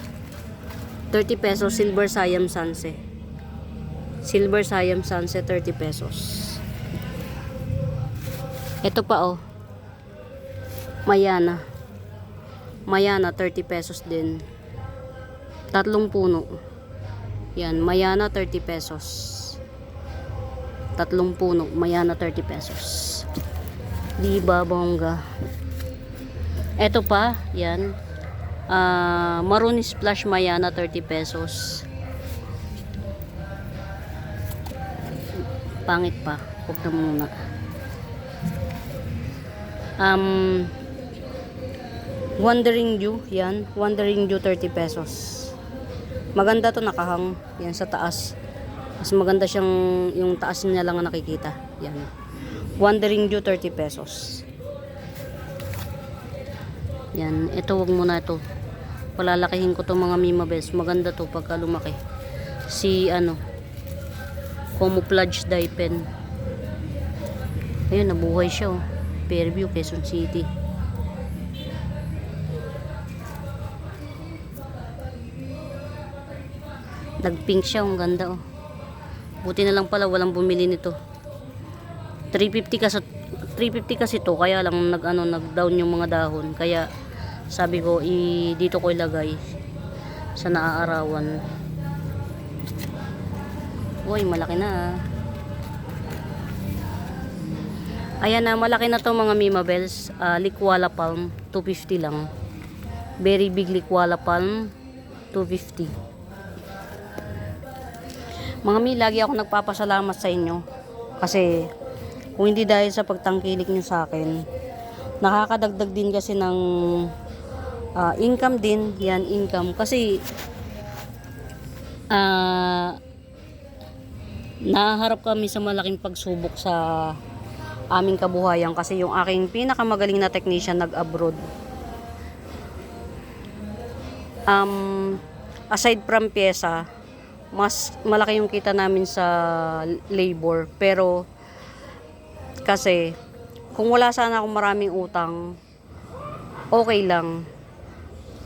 30 pesos Silver Siam Sunset. Silver Siam Sunset 30 pesos. Ito pa Mayana. Mayana 30 pesos din. Tatlong puno. Yan, Mayana 30 pesos. Tatlong puno, Mayana 30 pesos. Di ba bongga? Ito pa, yan. Maroon Splash Mayana 30 pesos. Pangit pa. Huwag na muna. Wandering Dew, yan. Wandering Dew 30 pesos. Maganda to, nakahang. Yan sa taas. Mas maganda siyang, yung taas niya lang ang nakikita. Yan. Wandering Dew 30 pesos. Yan. Ito, wag muna ito. Palalakihin ko to mga Mima Bells. Maganda to pagka lumaki. Si Camouflage Dye Pen. Ayun, nabuhay siya Fairview, Quezon City. Nagpink siya, ang ganda Buti na lang pala walang bumili nito. 350 kasi to, kaya lang nag-down yung mga dahon. Kaya sabi ko dito ko ilagay sa naaarawan. Uy, malaki na Ayan na, malaki na to mga Mima Bells. Likwala Palm 250 lang. Very big Likwala Palm 250. Mga Mi, lagi ako nagpapasalamat sa inyo kasi kung hindi dahil sa pagtangkilik nyo sa akin, nakakadagdag din kasi ng income din. Yan, income. Kasi naharap kami sa malaking pagsubok sa aming kabuhayan kasi yung aking pinakamagaling na technician nag-abroad. Aside from pyesa, mas malaki yung kita namin sa labor. Pero kasi kung wala sana akong maraming utang, okay lang.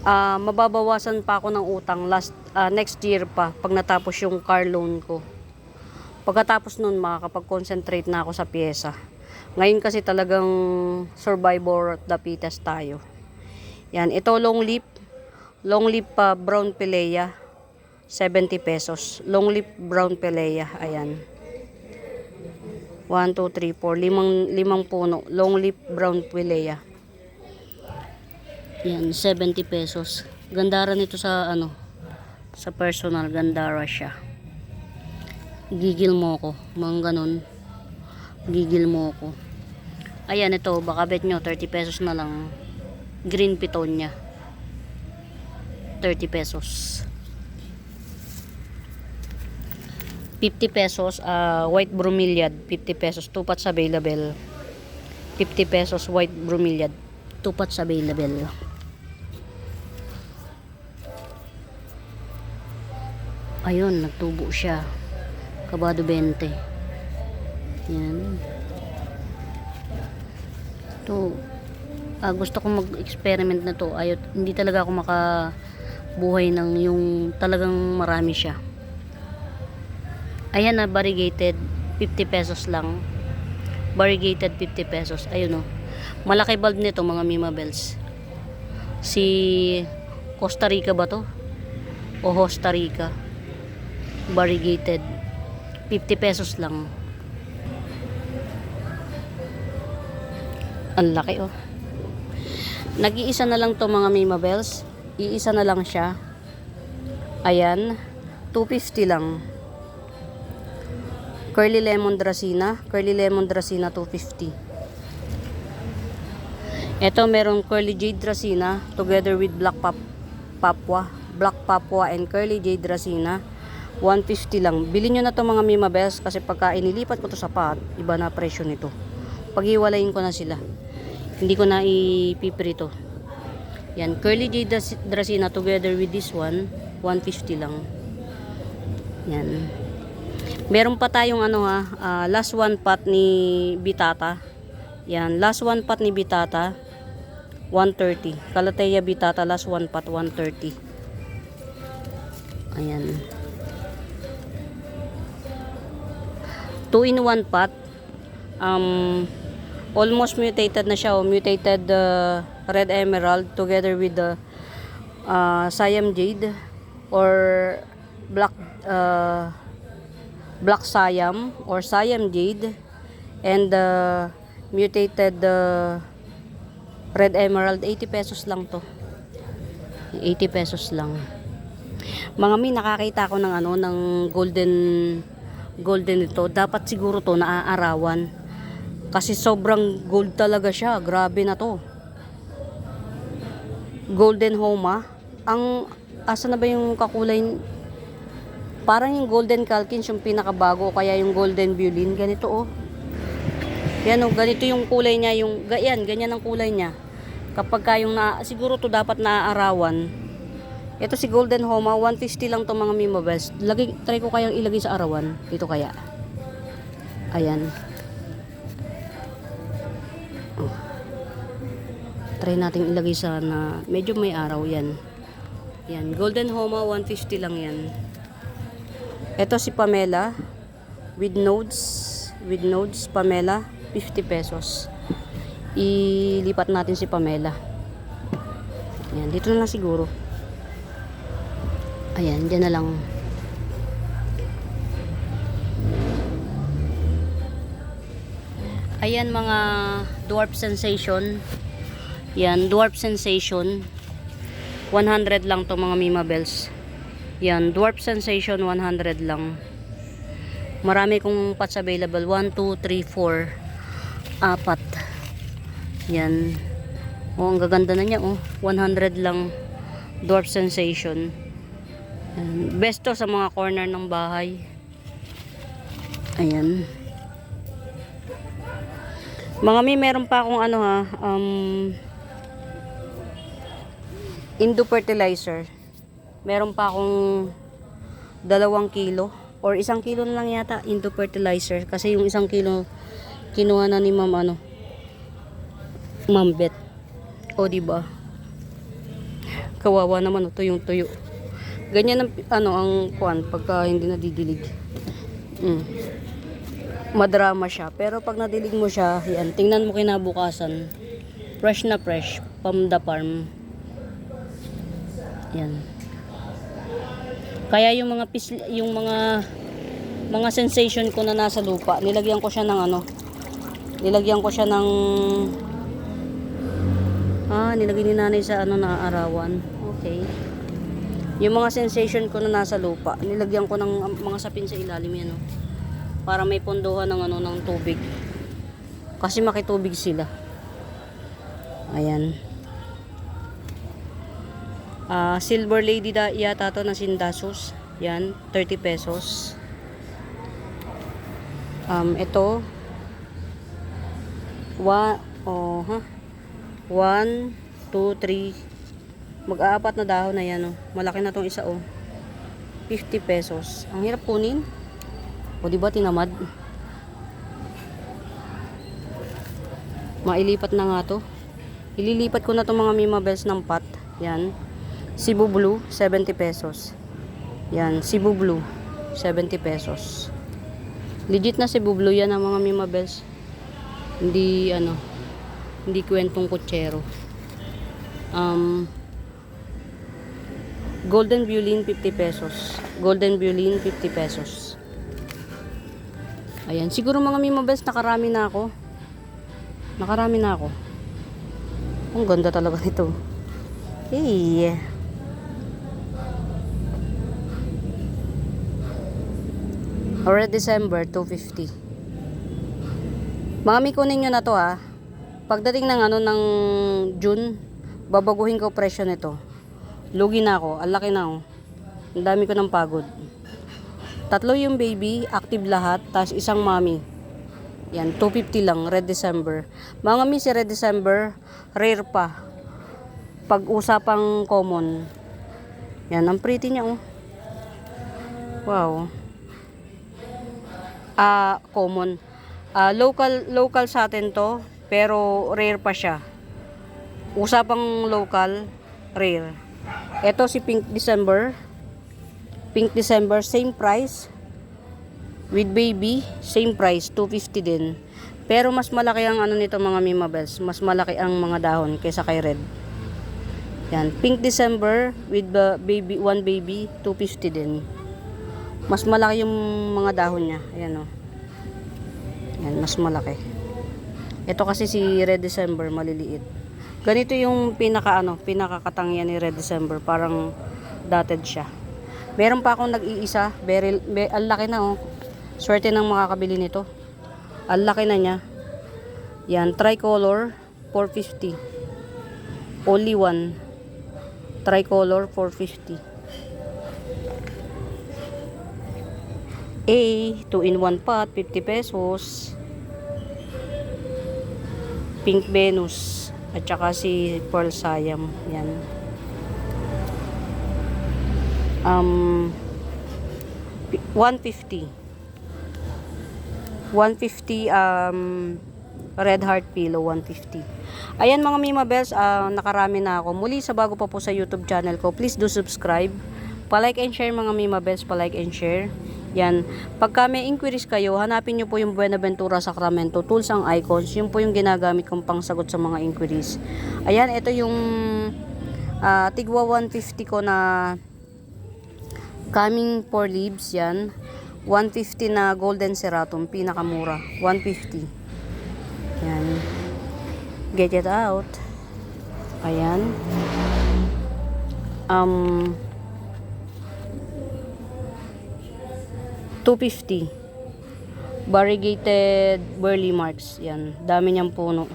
Mababawasan pa ako ng utang next year pa pag natapos yung car loan ko. Pagkatapos nun, makakapag-concentrate na ako sa pyesa. Ngayon kasi talagang survivor at the fittest tayo. Yan, ito long leaf brown pilea 70 pesos. Long leaf brown pilea, ayan. 1, 2, 3, 4, limang puno. Long leaf brown pilea. Yan, 70 pesos. Gandara nito sa sa personal, gandara siya. Gigil mo ko, mga ganun. Gigil mo ko. Ayan, ito, baka bet nyo 30 pesos na lang. Green Pitonia 30 pesos. 50 pesos, white bromeliad, 50 pesos, 2 pots available. 50 pesos white bromeliad, 2 pots available. Ayun, nagtubo siya. Kabado 20. Yan. Ito, gusto kong mag-experiment na to. Ayot, hindi talaga ako makabuhay ng yung talagang marami siya. Ayan na, variegated, 50 pesos lang. Variegated, 50 pesos. Ayun o. Malaki bulb nito, mga Mima Bells. Si Costa Rica ba to? O Costa Rica? Variegated, 50 pesos lang. Ang laki oh. Nag-iisa na lang to, mga Mima Bells. Iisa na lang siya. Ayan, 250 lang. Curly Lemon Dracena, 250. Ito meron Curly Jade Dracena together with Black Papua and Curly Jade Dracena, 150 lang. Bilhin nyo na to, mga Mima Bells, kasi pagka inilipat ko to sa pot, iba na presyo nito. Paghiwalayin ko na sila, hindi ko na ipiprito. Yan, Curly Jade Dracena together with this one, 150 lang. Yan. Meron pa tayong last one pot ni Bitata. Yan, last one pot ni Bitata, 130. Calathea Bitata, last one pot, 130. Ayan. 2-in-1 pot. Almost mutated na siya. Mutated red emerald together with the Siam Jade or black Siam or Siam Jade and mutated red emerald. 80 pesos lang to. 80 pesos lang. Mga mi, nakakita ko ng ng golden ito. Dapat siguro to naaarawan. Kasi sobrang gold talaga siya. Grabe na to. Golden Homa. Asa na ba yung kakulay? Parang yung Golden Calkins yung pinakabago, kaya yung Golden Violin. Ganito oh. Yan oh, ganito yung kulay niya. Ganyan ang kulay niya. Kapag yung siguro to dapat naaarawan. Ito si Golden Homa, 150 lang to, mga Mima Bells. Try ko kayang ilagay sa arawan. Ito kaya. Ayan. Oh. Try natin ilagay sa medyo may araw yan. Yan, Golden Homa, 150 lang yan. Ito si Pamela with nodes, Pamela, 50 pesos. Ilipat natin si Pamela. Yan, dito na lang siguro. Ayan, dyan na lang. Ayan, mga Dwarf Sensation. Yan, Dwarf Sensation. 100 lang to, mga Mima Bells. Yan, Dwarf Sensation, 100 lang. Marami kong pots available. 1, 2, 3, 4. 4. Yan. Oh, ang gaganda na niya. Oh, 100 lang. Dwarf Sensation. Best to sa mga corner ng bahay. Ayan. Mga mi, meron pa akong Indo fertilizer. Meron pa akong 2 kilo or 1 kilo na lang yata Indo fertilizer, kasi yung 1 kilo kinuha na ni Ma'am Bet. O diba? Kawawa naman ito yung tuyo. Ganyan ang kuan pagka hindi nadidilig. Madrama siya. Pero pag nadilig mo siya, yan, tingnan mo kinabukasan. Fresh na fresh. From the farm. Yan. Kaya yung mga sensation ko na nasa lupa, nilagyan ko siya ng nilagay ni nanay sa na arawan. Okay. Yung mga sensation ko na nasa lupa, nilagyan ko ng mga sapin sa ilalim yan, para may pondohan ng tubig. Kasi makitubig sila. Ayan. Silver Lady yata to na Sindasus. Yan, 30 pesos. Ito. 1, 2, 3. Mag-aapat na dahon na yan, oh. Malaki na tong isa, oh. 50 pesos. Ang hirap kunin. O, diba tinamad? Mailipat na nga to. Ililipat ko na tong mga Mima Bells ng pot. Yan. Cebu Blue, 70 pesos. Yan, Cebu Blue, 70 pesos. Legit na Cebu Blue yan ang mga Mima Bells. Hindi, hindi kwentong kutsero. Golden Violin, 50 pesos. Golden Violin, 50 pesos. Ayan, siguro mga Mima Bells, nakarami na ako. Ang ganda talaga nito. Hey. Red December, 250. Mga kunin nyo na to, ha. Pagdating ng ng June, babaguhin ko presyo nito. Lugi na ako. Ang laki na, oh. Ang dami ko ng pagod. 3 yung baby, active lahat, tas isang mommy. Yan, 250 lang, Red December. Mga mi, si Red December, rare pa. Pag-usapang common. Yan, ang pretty niya, oh. Wow. Common. Local sa atin to, pero rare pa siya. Usapang local, rare. Ito si Pink December. Pink December, same price. With baby, same price, 250 din. Pero mas malaki ang nito mga Mima Bells. Mas malaki ang mga dahon kaysa kay Red. Yan, Pink December with the baby, one baby, 250 din. Mas malaki yung mga dahon niya. Ayan, oh. Yan, mas malaki. Ito kasi si Red December, maliliit. Ganito yung pinakakatangian ni Red December. Parang dotted siya. Meron pa akong nag-iisa. Ang laki na, oh. Swerte ng makakabili nito. Ang laki na niya. Yan, tricolor, 450. Only one. Tricolor, 450. A, 2-in-1 pot, 50 pesos. Pink Venus. At saka si Pearl Siam. Yan. 150. 150 Red Heart Pillow, 150. Ayan mga Mima Bells, nakarami na ako. Muli sa bago pa po sa YouTube channel ko, please do subscribe. Pa-like and share mga Mima Bells, pa-like and share. Yan. Pagka may inquiries kayo, hanapin nyo po yung Buenaventura Sacramento Tools ang icons. Yun po yung ginagamit kong pangsagot sa mga inquiries. Ayan, ito yung tigwa 150 ko na coming for leaves. Yan. 150 na golden ceratum, pinakamura, 150. Yan. Get it out. Ayan. 250. Variegated burley marks. Yan, dami niyang puno.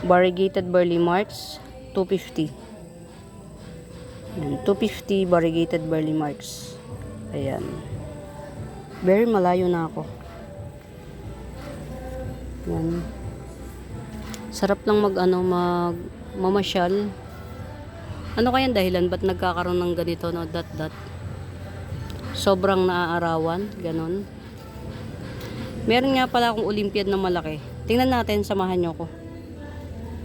Variegated burley marks, 250. Yan, 250 variegated burley marks. Ayan. Very malayo na ako. Yan. Sarap lang mamasyal. Ano kaya dahilan ba't nagkakaroon ng ganito, no? Dot. Sobrang naaarawan, ganon. Meron nga pala akong Olympiad na malaki. Tingnan natin, samahan nyo ko.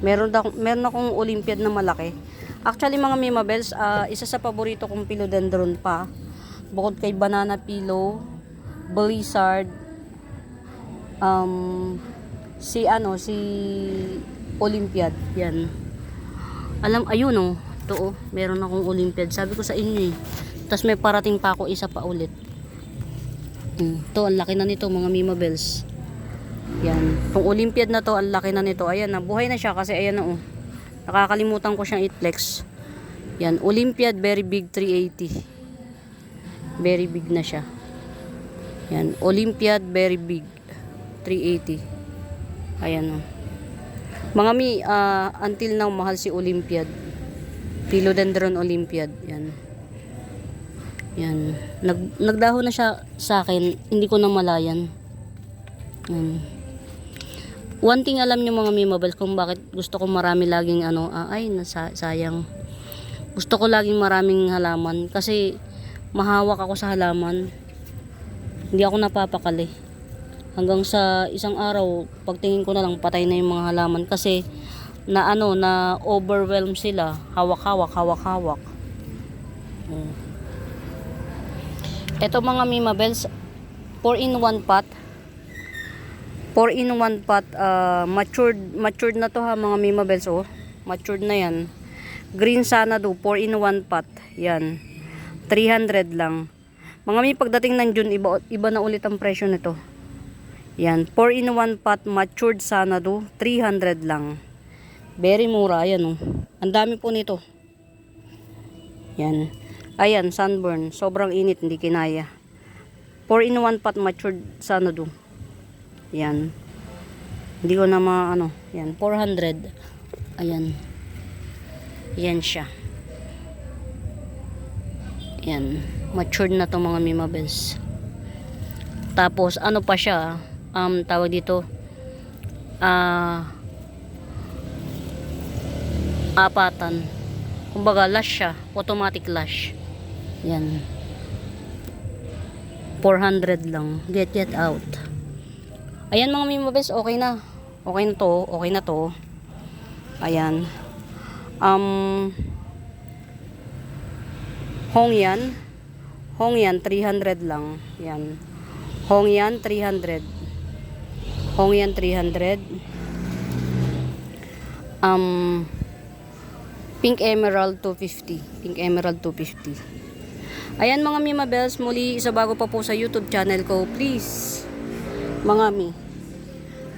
Meron akong Olympiad na malaki. Actually mga Mima Bells, isa sa paborito kong philodendron pa. Bukod kay banana pillow, blizzard, si Olympiad. Yan. Ayun, oh. Ito, oh. Meron akong Olympiad. Sabi ko sa inyo, eh. Tapos may parating pa ako isa pa ulit. Ito, ang laki na nito mga Mima Bells. Yan. Itong Olympiad na to, ang laki na nito. Ayan, nabuhay na siya kasi ayan na, oh. Nakakalimutan ko siyang i-flex. Yan, Olympiad very big, 380. Very big na siya. Yan, Olympiad very big, 380. Ayan, oh. Mga until now mahal si Olympiad. Philodendron Olympiad. Yan. Yan. Nagdahon na siya sa akin, hindi ko na malayan. Yan. One thing alam nyo mga Mimabels kung bakit gusto ko marami laging sayang. Gusto ko laging maraming halaman kasi mahawak ako sa halaman. Hindi ako napapakali. Hanggang sa isang araw, pagtingin ko na lang patay na yung mga halaman kasi na overwhelm sila. Hawak-hawak. Ito mga Mimabels, 4-in-1 pot. 4-in-1 pot, matured na to ha mga Mimabels, oh. Matured na yan. Green Sanadu, 4-in-1 pot. Yan. 300 lang. Mga mi, pagdating ng June, iba na ulit ang presyo nito. Yan. 4-in-1 pot, matured Sanadu, 300 lang. Very mura. Ayan, oh. Ang dami po nito. Yan. Ayan, sunburn. Sobrang init, hindi kinaya. 4-in-1 pot, matured Sanadu. Yan. Hindi ko na yan, 400. Ayan. Yan siya. Yan. Matured na to mga Mimabels. Tapos, pa siya, tawag dito, apatan. Kumbaga, lash siya. Automatic lash. Yan. 400 lang. Get out. Ayan mga Mimabels, okay na. Okay na to. Ayan. Hongyan 300 lang. Yan. Hongyan 300. Pink Emerald 250. Ayan mga Mimabels, muli isa bago pa po sa YouTube channel ko. Please, mga mi,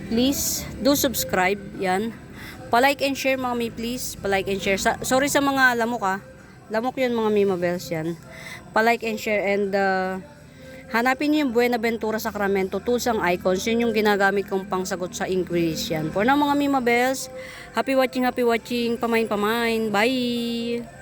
please do subscribe. Yan. Pa-like and share mga mi, please. Pa-like and share. Sorry sa mga lamok ha. Lamok yun mga Mimabels yan. Pa-like and share and hanapin nyo yung Buenaventura Sacramento tools ang icons. Yun yung ginagamit kong pangsagot sa inquiries yan. For now mga Mimabels, happy watching. Pamain. Bye!